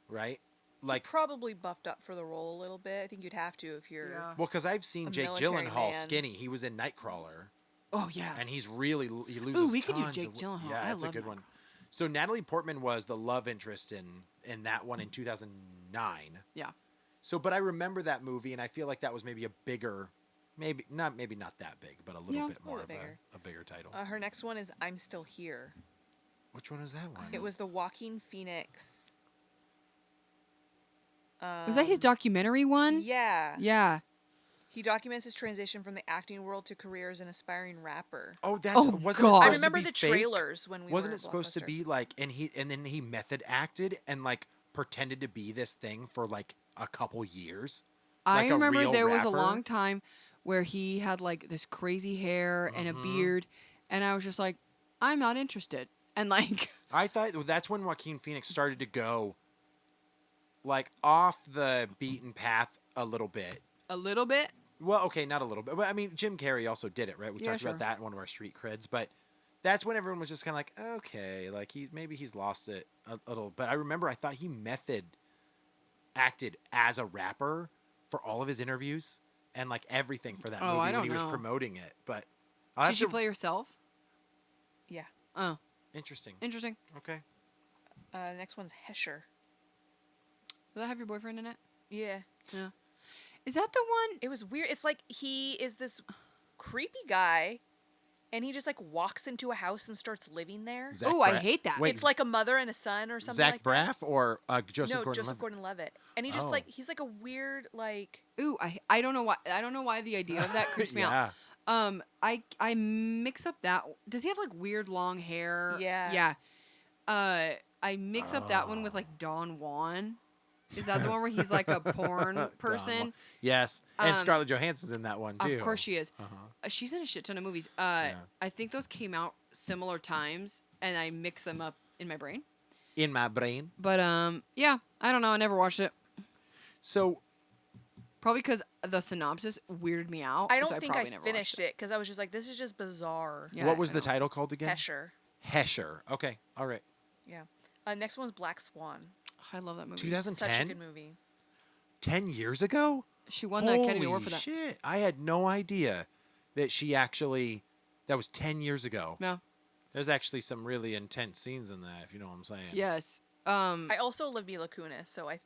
right? Like, Probably buffed up for the role a little bit. I think you'd have to if you're. Yeah. well, because I've seen A Jake military Gyllenhaal man. skinny. He was in Nightcrawler, Oh yeah. and he loses. Ooh, we could do tons Jake of- Gyllenhaal. Yeah, I that's a love good one. Nightcrawler. So Natalie Portman was the love interest in that one in 2009. Yeah. So, but I remember that movie, and I feel like that was maybe a bigger, maybe not that big, but a little Yeah, bit more little of bigger. a bigger title. Her next one is I'm Still Here. Which one is that one? It was the Joaquin Phoenix. Was that his documentary one? Yeah. Yeah. He documents his transition from the acting world to career as an aspiring rapper. Oh, that's Oh, wasn't it God. supposed I to remember be the fake? trailers when we Wasn't were it supposed to Blockbuster. be like, and then he method acted and like pretended to be this thing for like a couple years? I Like a remember real there was a rapper? long time where he had like this crazy hair and a beard, and I was just like, I'm not interested. And like, I thought that's when Joaquin Phoenix started to go like off the beaten path a little bit. a little bit. Well, okay, not a little bit, but I mean, Jim Carrey also did it, right? We Yeah, talked sure. about that in one of our street creds, but that's when everyone was just kind of like, okay, like he's lost it a little. But I remember I thought he method acted as a rapper for all of his interviews and like everything for that Oh, movie I when don't he was know. promoting it. But I'll have Did she to- play herself? Yeah. Oh, Interesting. interesting. Okay. Next one's Hesher. Does that have your boyfriend in it? Yeah. Yeah. Is that the one? It was weird. It's like he is this creepy guy, and he just like walks into a house and starts living there. Zach Oh, I Braff- hate that. Wait, It's like a mother and a son or something Zach like that. Braff or Joseph No, Gordon-Levitt? Joseph Gordon-Levitt. And he just Oh. like he's like a weird like Ooh, I don't know why. I don't know why the idea of that creeps me out. Yeah. I mix up that. Does he have like weird long hair? Yeah. Yeah. I mix up that one with like Don Juan. Is that the one where he's like a porn person? Don- Yes, and Um, Scarlett Johansson's in that one too. Of course she is. Uh-huh. She's in a shit ton of movies. Yeah. I think those came out similar times, and I mix them up in my brain. In my brain. But yeah, I don't know. I never watched it. So Probably because the synopsis weirded me out. I so don't think probably I never finished watched it because I was just like, this is just bizarre. Yeah, what was I the know. title called again? Hesher. Hesher. Okay. All right. Yeah. Next one's Black Swan. I love that movie. 2010. Such a good movie. 10 years ago? She won the Academy Award for that. Shit. I had no idea that that was 10 years ago. No. There's actually some really intense scenes in that, if you know what I'm saying. Yes. I also love Mila Kunis, so I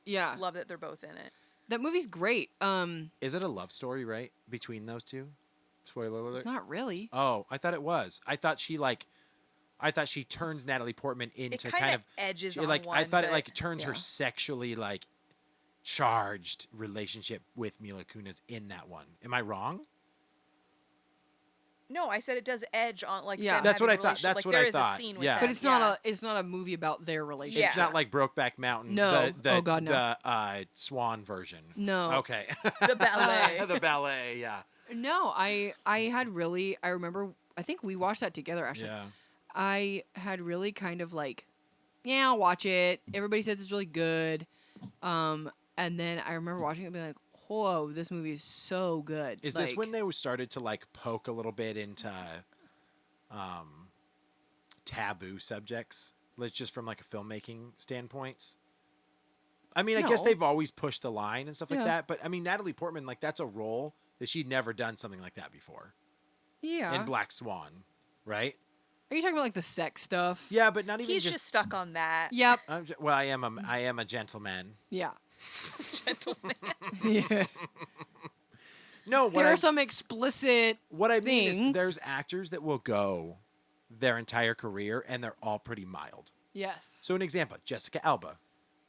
Yeah. love that they're both in it. That movie's great. Is it a love story, right? Between those two? Spoiler alert. Not really. Oh, I thought it was. I thought she turns Natalie Portman into It kind kind of of edges it, on like one. I thought it but- like turns her Yeah. sexually like charged relationship with Mila Kunis in that one. Am I wrong? No, I said it does edge on like. Yeah. them That's what having I a thought. relationship. That's like, what I there is thought. a scene with Yeah. them. But it's not a movie about their relationship. It's not like Brokeback Mountain. No. The, Oh, God, no. The Swan version. No. Okay. the ballet. The ballet. Yeah. No, I had really. I remember. I think we watched that together. Actually, Yeah. I had really kind of like, yeah, I'll watch it. Everybody says it's really good. And then I remember watching it and being like, whoa, this movie is so good. Is like, this when they started to like poke a little bit into taboo subjects? Let's just from like a filmmaking standpoints. I mean, I guess No. they've always pushed the line and stuff like Yeah. that, but I mean, Natalie Portman, like that's a role that she'd never done something like that before Yeah. in Black Swan, right? Are you talking about like the sex stuff? Yeah, but not even He's just stuck on that. Yep. well, I am a gentleman. Yeah. Gentleman. Yeah. No, There are some explicit what I mean is things. there's actors that will go their entire career and they're all pretty mild. Yes. So an example, Jessica Alba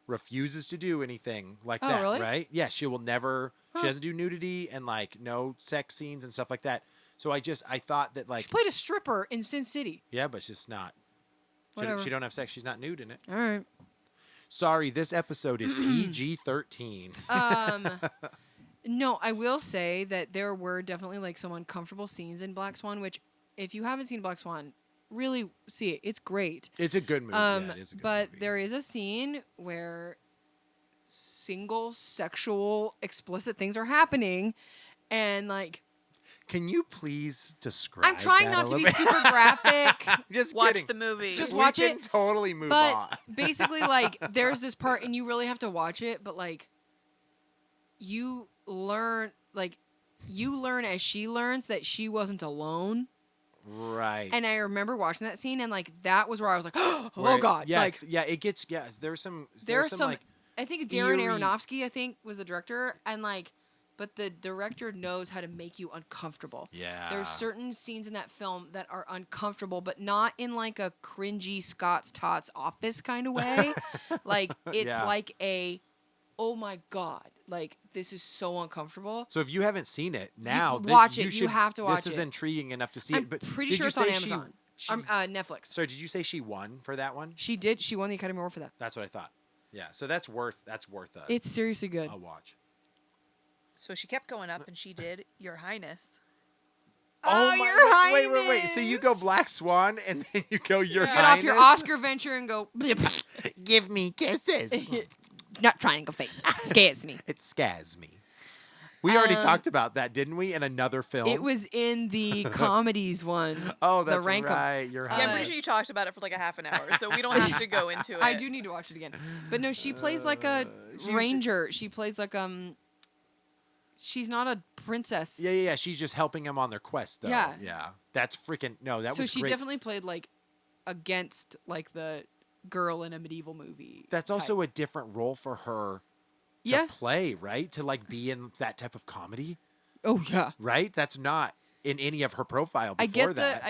refuses to do anything like Oh, that, really? right? Yeah, she will never Huh. she doesn't do nudity and like no sex scenes and stuff like that. So I thought that like she played a stripper in Sin City. yeah, but she's not. Whatever. She don't have sex. She's not nude in it. All right. Sorry, this episode is PG-13. No, I will say that there were definitely like some uncomfortable scenes in Black Swan, which if you haven't seen Black Swan, really see it. It's great. It's a good movie. Yeah, it is a good but movie. there is a scene where single sexual explicit things are happening and like Can you please describe I'm trying that not a to be little bit? super graphic. I'm just Watch kidding. the movie. Just We watch can it, totally move but on. basically like there's this part and you really have to watch it, but like you learn as she learns that she wasn't alone. Right. And I remember watching that scene and like that was where I was like, oh Where- god. Yeah, Like yeah, it gets there's some like I think Darren eerie- Aronofsky I think was the director and like but the director knows how to make you uncomfortable. yeah. There's certain scenes in that film that are uncomfortable, but not in like a cringy Scott's Tots office kind of way. Like it's Yeah. like oh my god, like this is so uncomfortable. So if you haven't seen it now, then watch it. You, You should, have to watch This is it. intriguing enough to see I'm it. But pretty did sure you it's on say Amazon. She, Netflix. sorry, did you say she won for that one? She did. She won the Academy Award for that. That's what I thought. Yeah. So that's worth It's seriously good. a watch. So she kept going up, and she did Your Highness. Oh, my Your God. Wait. So you Highness. go Black Swan and then you go Your Yeah. Get off your Highness? Oscar venture and go. Give me kisses. Not triangle face. Scares me. It scares me. We already talked about that, didn't we? In another film. It was in the comedies one. Oh, the that's Rankum. right. Your Yeah, I'm Highness. pretty sure you talked about it for like a half an hour, so we don't have to go into it. I do need to watch it again. But no, she plays like a ranger. She plays like she's not a princess. Yeah. She's just helping them on their quest, though. Yeah. Yeah. That's freaking no. That so was she great. definitely played like against like the girl in a medieval movie. That's also a different role for her to Yeah. play, right? To like be in that type of comedy, Oh yeah. right? That's not in any of her profile before I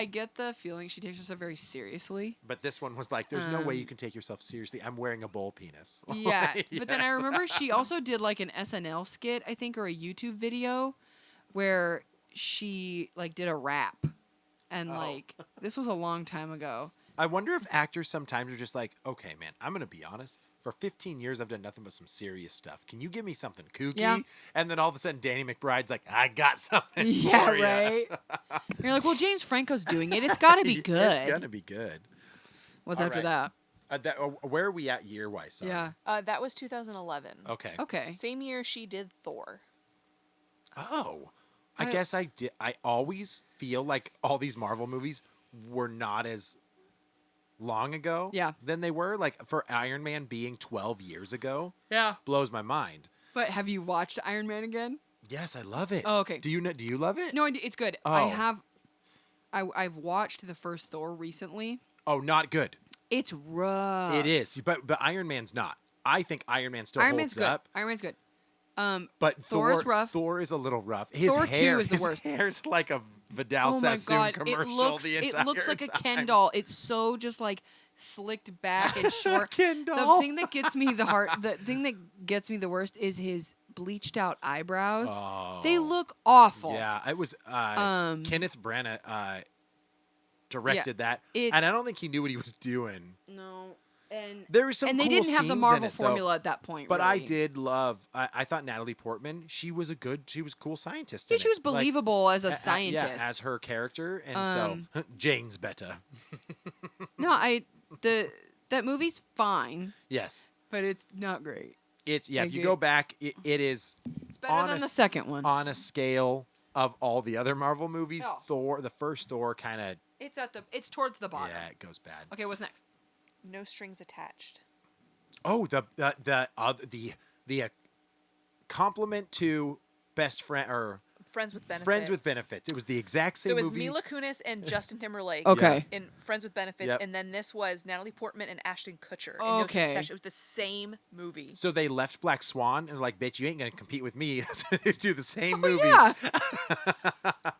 get that. the feeling she takes herself very seriously. But this one was like, there's no way you can take yourself seriously. I'm wearing a bull penis. Yeah, but then I Yes. remember she also did like an SNL skit, I think, or a YouTube video where she like did a rap. And like this was a long time ago. I wonder if actors sometimes are just like, okay, man, I'm going to be honest. For 15 years, I've done nothing but some serious stuff. Can you give me something kooky? Yeah. And then all of a sudden, Danny McBride's like, I got something Yeah, for ya." right. You're like, well, James Franco's doing it. It's got to be good. It's going to be good. What's All after right. that? Where are we at year-wise? Sorry. Yeah. That was 2011. Okay. Okay. Same year she did Thor. Oh, I I- guess I did. I always feel like all these Marvel movies were not as long ago Yeah. than they were. Like for Iron Man being 12 years ago Yeah. blows my mind. But have you watched Iron Man again? Yes, I love it. Oh, okay. Do you love it? No, it's good. Oh. I have. I've watched the first Thor recently. Oh, not good. It's rough. It is, but Iron Man's not. I think Iron Man still Iron Man's holds good. up. Iron Man's good. But Thor is rough. Thor is a little rough. His Thor 2 hair is the worst. His hair's like a Vidal Oh my Sassoon god! commercial the entire It looks like a time. Ken doll. It's so just like slicked back and short. Ken The doll. thing that gets me the thing that gets me the worst is his bleached out eyebrows. They Oh. look awful. Yeah, it was Kenneth Branagh directed that, it's- and I don't think he knew what he was doing. No. And There was some and they cool didn't have the scenes in Marvel it, though. formula at that point. But I really. did love. I thought Natalie Portman. She was a cool scientist. Yeah, in she was it. Like, believable as a yeah, scientist. as her character, and so Jane's better. No, that movie's fine, Yes, but it's not great. it's If you Okay. go back, it is It's better than the second one. on a scale of all the other Marvel movies. Oh. Thor, the first Thor, kind of It's towards the bottom. yeah, it goes bad. Okay, what's next? No Strings Attached. Oh, the compliment to best friend or Friends with Benefits. Friends with Benefits. It was the exact So same it was movie. Mila Kunis and Justin Timberlake. Okay. In Friends with Benefits, Yep. and then this was Natalie Portman and Ashton Kutcher. In No Strings Okay. Attached. It was the same movie. So they left Black Swan and were like, bitch, you ain't going to compete with me. They do the same movies. Yeah.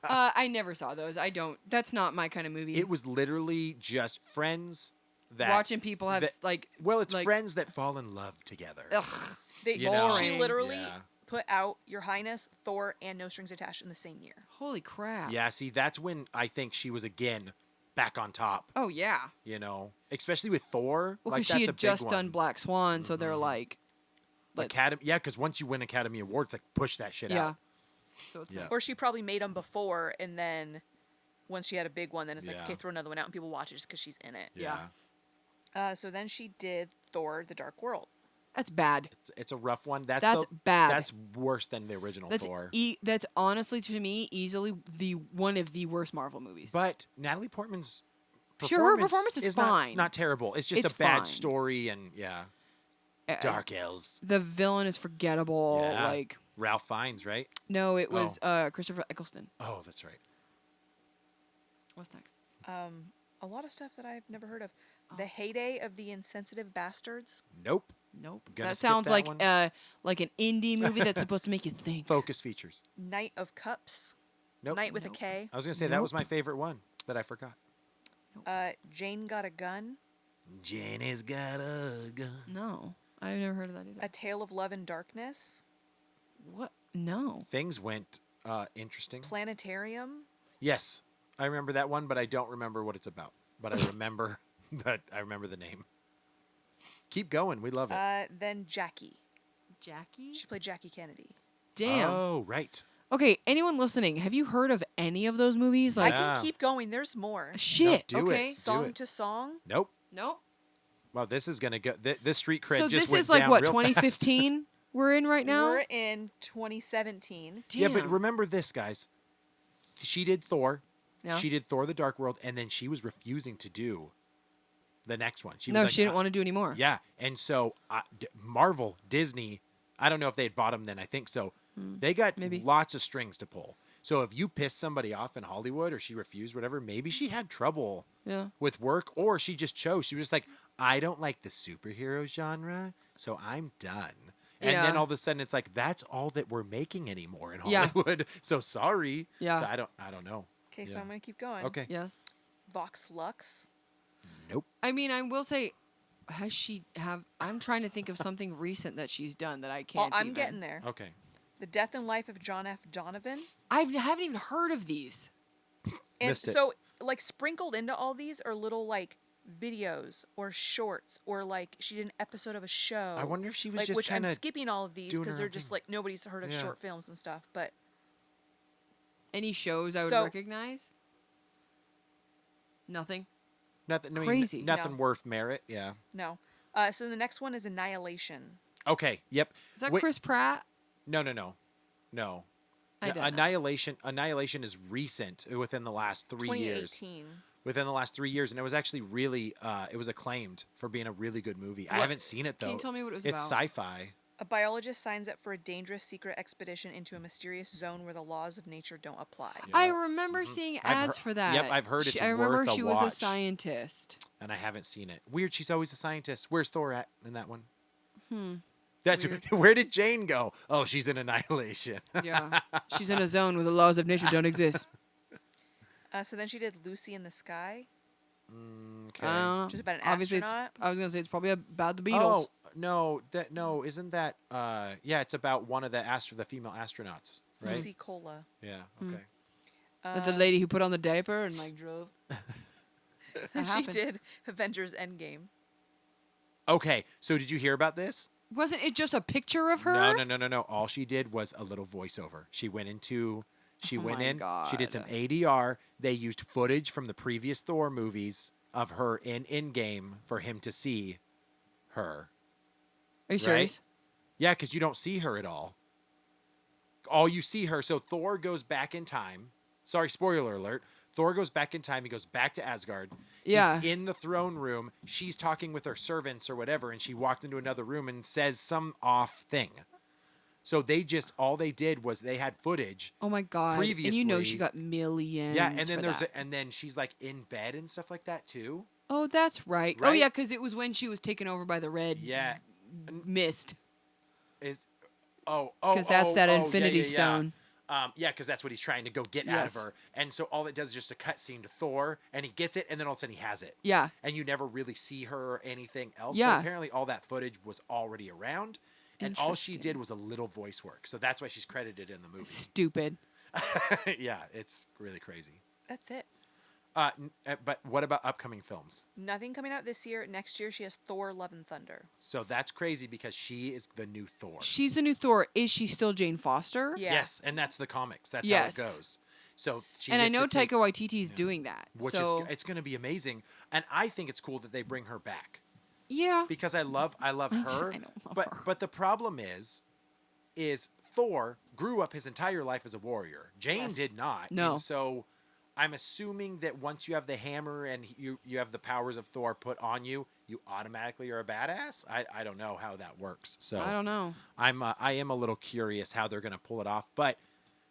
I never saw those. I don't. That's not my kind of movie. It was literally just friends that... Watching people have that- Well, it's friends that fall in love together. Ugh. They, You know? she Boring. literally Yeah. put out Your Highness, Thor, and No Strings Attached in the same year. Holy crap. Yeah, see, that's when I think she was again back on top, Oh yeah. you know? Especially with Thor. Well, like, because that's she a had big just one. done Black Swan, so they're like, let's, Academy, yeah, because once you win Academy Awards, like, push that shit yeah. out. So it's Yeah. like, Or she probably made them before, and then once she had a big one, then it's like, Yeah. okay, throw another one out, and people watch it just because she's in it. Yeah. So then she did Thor: The Dark World. that's bad. It's a rough one. That's bad. That's worse than the original That's Thor. that's honestly to me easily the one of the worst Marvel movies. But Natalie Portman's Sure, her performance is not- fine. Not terrible. It's just It's a bad fine. story and yeah, dark elves. The villain is forgettable. Yeah. Like Ralph Fiennes, right? no, it was Christopher Eccleston. Oh, that's right. What's next? A lot of stuff that I've never heard of. The Heyday of the Insensitive Bastards. Nope. Nope. Gonna That skip sounds that like one. like an indie movie that's supposed to make you think. Focus features. Knight of Cups. Nope. Knight with Nope. a K. I was gonna say that was my favorite one that I forgot. Jane Got a Gun. Jenny's got a gun. No, I've never heard of that either. A Tale of Love and Darkness. What? No. Things went interesting. Planetarium. Yes, I remember that one, but I don't remember what it's about. But I remember that I remember the name. Keep going. We love it. Then Jackie. Jackie? She played Jackie Kennedy. Damn. Oh, right. Okay, anyone listening, have you heard of any of those movies? Like I Yeah. can keep going. There's more. shit. No, do it. okay. Do Song it. to Song. Nope. Nope. Well, this is gonna go. This street cred So just this went is like down what, real fast. 2015 we're in right now? We're in 2017. Damn. Yeah, but remember this, guys. She did Thor. Yeah. She did Thor: The Dark World, and then she was refusing to do the next one. She was no, like, she didn't want to do any more. Yeah, and so Marvel, Disney, I don't know if they had bought them then. I think so. They got maybe. lots of strings to pull. So if you piss somebody off in Hollywood or she refused, whatever, maybe she had trouble Yeah. with work, or she just chose. She was just like, I don't like the superhero genre, so I'm done. And then Yeah. all of a sudden, it's like that's all that we're making anymore in Yeah. Hollywood. So sorry. Yeah. So I don't know. Okay, so Yeah. I'm gonna keep going. Okay. Yeah. Vox Lux. Nope. I mean, I will say, has she have? I'm trying to think of something recent that she's done that I Well, can't. I'm even. getting there. Okay. The Death and Life of John F. Donovan. I haven't even heard of these. And Missed it. so, like, sprinkled into all these are little, like, videos or shorts or, like, she did an episode of a show. I wonder if she was like, just which I'm kinda skipping all of these doing because her they're own just, thing. like, nobody's heard of Yeah. short films and stuff. But Any shows I would So- recognize? Nothing. Nothing. I mean, Crazy. nothing No. worth merit. Yeah. no. So the next one is Annihilation. Okay. Yep. Is that Wait- Chris Pratt? No. I don't know. Annihilation is recent within the last 3 years. 2018. Within the last 3 years, and it was actually really it was acclaimed for being a really good movie. I What- haven't seen it though. Can you tell me what it was It's about? sci-fi. A biologist signs up for a dangerous secret expedition into a mysterious zone where the laws of nature don't apply. Yeah. I remember seeing I've ads heard- for that. yep, I've heard it's I remember worth a she was a watch. scientist. And I haven't seen it. Weird. She's always a scientist. Where's Thor at in that one? Hmm. That's Weird. where did Jane go? Oh, she's in Annihilation. Yeah. She's in a zone where the laws of nature don't exist. So then she did Lucy in the Sky, Okay. I don't know. which is about an Obviously, astronaut. I was gonna say it's probably about the Beatles. Oh no, isn't that yeah, it's about one of the female astronauts, right? Lucy Cola. Yeah, Hmm. okay. The lady who put on the diaper and like drove. That She happened. did Avengers Endgame. Okay, so did you hear about this? Wasn't it just a picture of her? No. All she did was a little voiceover. She went Oh in, my she did some God. ADR. They used footage from the previous Thor movies of her in Endgame for him to see her. Are you serious? Yeah, because you don't see her at all. All you see her, so Thor goes back in time. Sorry, spoiler alert. Thor goes back in time. He goes back to Asgard. Yeah. He's in the throne room. She's talking with her servants or whatever, and she walked into another room and says some off thing. So all they did was they had footage. Oh my god! And you know she Previously- got millions. Yeah, and then for that. and then she's like in bed and stuff like that too. Oh, that's right. Oh Right? yeah, because it was when she was taken over by the red Yeah, mist. is Because that's that yeah, Infinity yeah, yeah. Stone. Yeah, because that's what he's trying to go get out of Yes. her. And so all it does is just a cut scene to Thor, and he gets it, and then all of a sudden he has it. Yeah. And you never really see her or anything else. Yeah. But apparently all that footage was already around, and all she Interesting. did was a little voice work. So that's why she's credited in the movie. Stupid. Yeah, it's really crazy. That's it. But what about upcoming films? Nothing coming out this year. Next year she has Thor: Love and Thunder. So that's crazy because she is the new Thor. She's the new Thor. Is she still Jane Foster? Yeah. Yes, and that's the comics. That's Yes. how it goes. So she And I gets know to take- Taika Waititi's doing that. which so, is it's going to be amazing, and I think it's cool that they bring her back yeah. because I love her. I don't love but her. but the problem is Thor grew up his entire life as a warrior. Jane Yes. did not. No. And so I'm assuming that once you have the hammer and you have the powers of Thor put on you, you automatically are a badass. I don't know how that works. So I don't know. I am a little curious how they're going to pull it off, but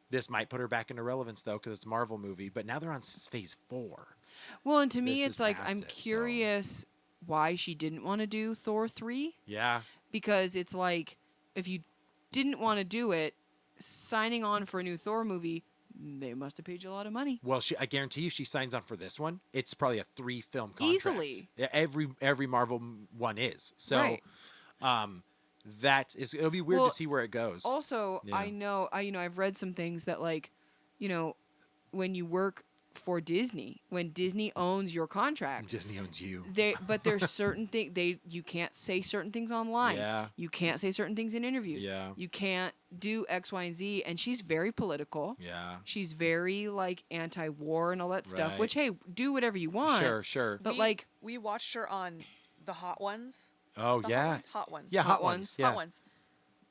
this might put her back into relevance though because it's a Marvel movie. But now they're on phase 4. Well, and to me, This it's is like past I'm it, so- curious why she didn't want to do Thor 3 Yeah. because it's like if you didn't want to do it, signing on for a new Thor movie, they must have paid you a lot of money. Well, I guarantee you, she signs on for this one. It's probably a 3-film contract. Easily. Yeah, every Marvel one is. So, Right. it'll be weird Well, to see where it goes. Also, Yeah. I know I've read some things that like, when you work for Disney, when Disney owns your contract, Disney owns you. but there's certain you can't say certain things online. Yeah. You can't say certain things in interviews. Yeah. You can't do X, Y, and Z. And she's very political. Yeah. She's very like anti-war and all that stuff. Right. Which hey, do whatever you want. Sure. But we watched her on the Hot Ones. Oh, The yeah. Hot Ones. Yeah, Hot Hot Ones. Ones. Yeah. Hot Ones.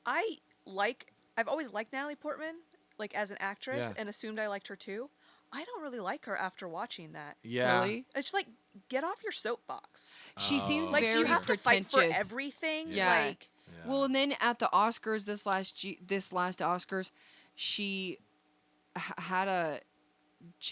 I've always liked Natalie Portman, like as an actress, Yeah. and assumed I liked her too. I don't really like her after watching that. Yeah. Really? It's just like, get off your soapbox. She seems Like, very do you have pretentious. to fight for everything? Yeah. Like, Yeah. Well, and then at the Oscars this last Oscars, she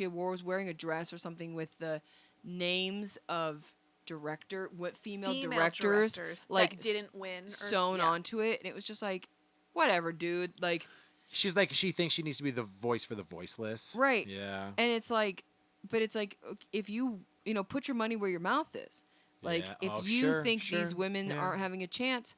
was wearing a dress or something with the names of female directors like that didn't win. sewn onto it, and it was just like, whatever, dude. Like, She's like, she thinks she needs to be the voice for the voiceless. right? Yeah. And it's like, but it's like if you put your money where your mouth is. Like, Yeah. if Oh, you think sure. these women Yeah. aren't having a chance,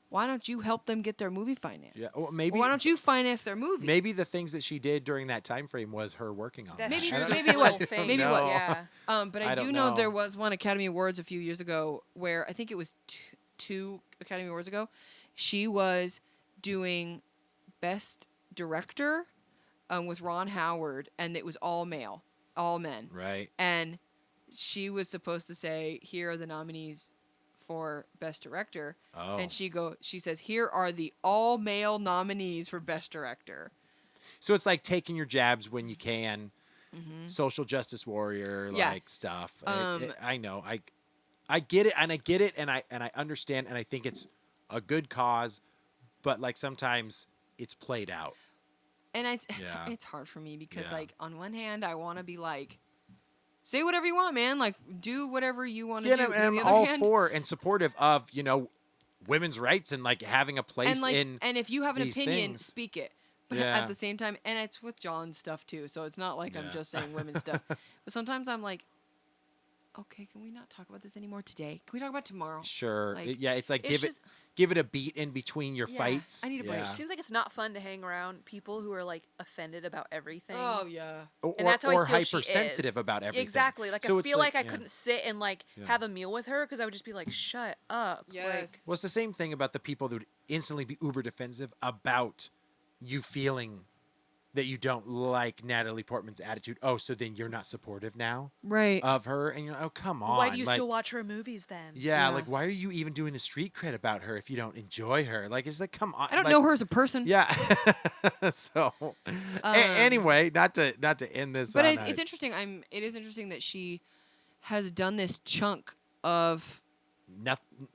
why don't you help them get their movie financed? Yeah. Well, Or maybe. why don't you finance their movie? Maybe the things that she did during that time frame was her working on That's that. Maybe- true. I don't maybe know. it was. I don't Maybe it was. know. Yeah. But I I don't do know there know. was one Academy Awards a few years ago where I think it was two Academy Awards ago. She was doing Best Director with Ron Howard, and it was all male, all men. Right. And she was supposed to say, "Here are the nominees for Best Director," Oh. and she says, "Here are the all male nominees for Best Director." So it's like taking your jabs when you can, social justice warrior Yeah. like stuff. Um, I know. I get it, and I understand, and I think it's a good cause, but like sometimes it's played out. And Yeah. it's hard for me because Yeah. like on one hand I want to be like, say whatever you want, man. Like do whatever you want to Yeah, do. and But on I'm the other all hand, for and supportive of women's rights and like having a place and like in. and if you have an these opinion, things. speak it. But Yeah. at the same time, and it's with John's stuff too, so it's not like I'm Yeah. just saying women's stuff. But sometimes I'm like, okay, can we not talk about this anymore today? Can we talk about it tomorrow? Sure. Like, It's like it's just- give it a beat in between your Yeah, fights. I need a break. Yeah. It seems like it's not fun to hang around people who are like offended about everything. Oh yeah. Or, And that's how I feel she hypersensitive is. about everything. Exactly. Like So I it's feel like I yeah. couldn't sit and like Yeah. have a meal with her because I would just be like, shut up. Yes. Like, Well, it's the same thing about the people that would instantly be uber defensive about you feeling that you don't like Natalie Portman's attitude. Oh, so then you're not supportive now Right. of her, and you're like, oh, come on. why do you like, still watch her movies then? Yeah, Yeah. like why are you even doing a street cred about her if you don't enjoy her? Like it's like, come on. I don't like, know her as a person. Yeah. So anyway, not to end this. But on it's interesting. It is interesting that she has done this chunk of nothing.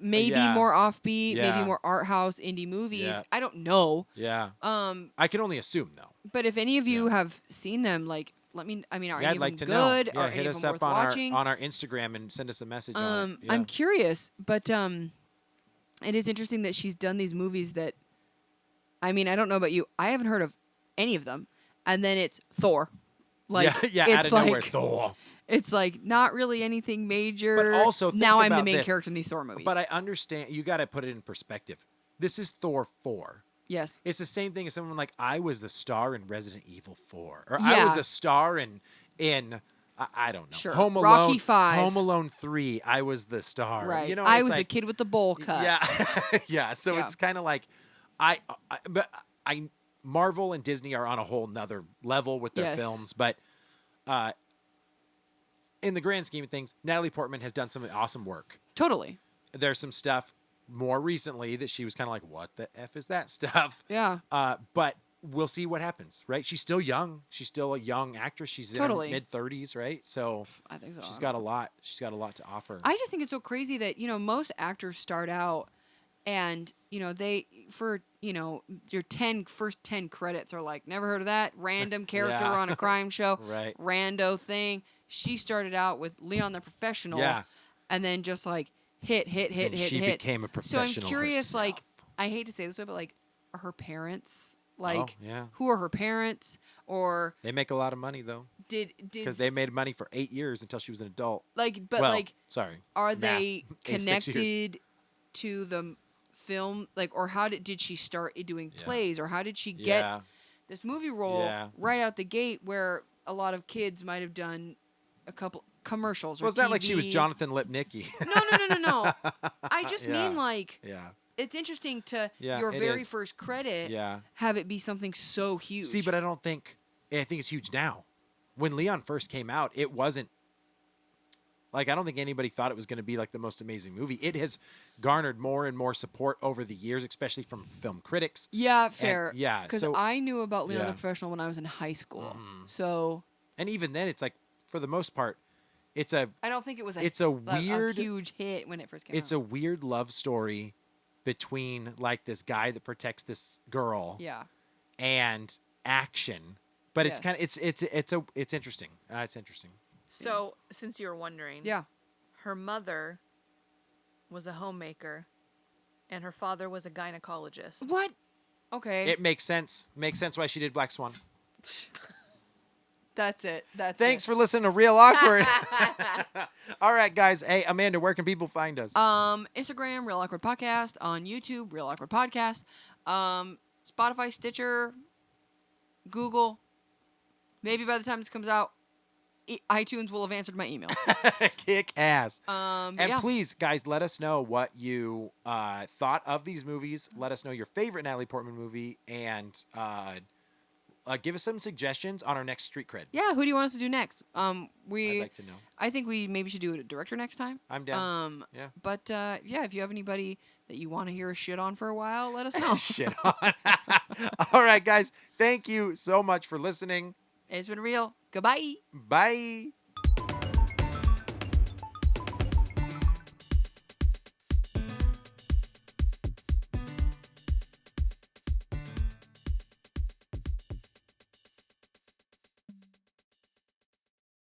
maybe Yeah. more offbeat, Yeah. maybe more art house indie movies. Yeah. I don't know. Yeah. Um, I can only assume though. but if any of you Yeah. have seen them, like, let me. I mean, are Yeah, any I'd of like them to know. good? Yeah, Are hit any of us them up worth on watching? our Instagram and send us a message on it. Yeah. I'm curious, but it is interesting that she's done these movies that, I mean, I don't know about you, I haven't heard of any of them, and then it's Thor, like yeah, it's out of like nowhere, Thor. it's like not really anything major. But also think now I'm the about main this. character in these Thor movies. But I understand. You got to put it in perspective. This is Thor 4. yes, It's the same thing as someone like I was the star in Resident Evil 4, or I was Yeah. a star in I don't know, Sure. Home Alone, Rocky 5. Home Alone 3. I was the star. right. You know, I it's was the like, kid with the bowl cut. Yeah, yeah. So Yeah. it's kind of like but Marvel and Disney are on a whole nother level with their Yes. films, but in the grand scheme of things, Natalie Portman has done some awesome work. Totally. There's some stuff more recently that she was kind of like, what the F is that stuff? Yeah. But we'll see what happens, right? She's still young. She's still a young actress. She's Totally. in her mid-30s, right? So I think so. she's got a lot. She's got a lot to offer. I just think it's so crazy that, most actors start out and, they, for, your first 10 credits are like, never heard of that, random character Yeah. on a crime show, Right. rando thing. She started out with Leon the Professional. Yeah. And then just like hit, And she hit. became a So I'm professional curious, like, herself. I hate to say this way, but like, are her parents, like, yeah. who are her parents? Or They make a lot of money though, did, because they made money for 8 years until she was an adult. like, but well, like, sorry. are Math. they 6 years. connected to the film, like, or how did she start doing Yeah. plays, or how did she get Yeah. this movie role Yeah. right out the gate, where a lot of kids might have done a couple commercials? Well, or it's not like she was TV. Jonathan Lipnicki. No. I just Yeah. mean, like, Yeah. it's interesting to Yeah, your it very is. first credit Yeah. have it be something so huge. See, but I think it's huge now. When Leon first came out, it wasn't like, I don't think anybody thought it was going to be like the most amazing movie. It has garnered more and more support over the years, especially from film critics. yeah, fair. yeah, because so- I knew about Leon yeah. the Professional when I was in high school, Mhm. so And even then, it's like, for the most part, it's a I don't think it was It's a weird- huge hit when it first came it's out. a weird love story between like this guy that protects this girl Yeah. and action. But it's Yes. kind of it's interesting. It's interesting. So, since you were wondering, Yeah. her mother was a homemaker, and her father was a gynecologist. What? Okay. It makes sense. Makes sense why she did Black Swan. That's it. That's Thanks it. for listening to Real Awkward. All right, guys. Hey, Amanda, where can people find us? Instagram, Real Awkward Podcast. On YouTube, Real Awkward Podcast. Spotify, Stitcher, Google. Maybe by the time this comes out, iTunes will have answered my email. Kick ass. But And yeah. please, guys, let us know what you thought of these movies. Let us know your favorite Natalie Portman movie, and give us some suggestions on our next Street Cred. Yeah, who do you want us to do next? I'd like to know. I think we maybe should do a director next time. I'm down. Yeah. But yeah, if you have anybody that you want to hear us shit on for a while, let us know. Shit on. All right, guys. Thank you so much for listening. It's been real. Goodbye. Bye.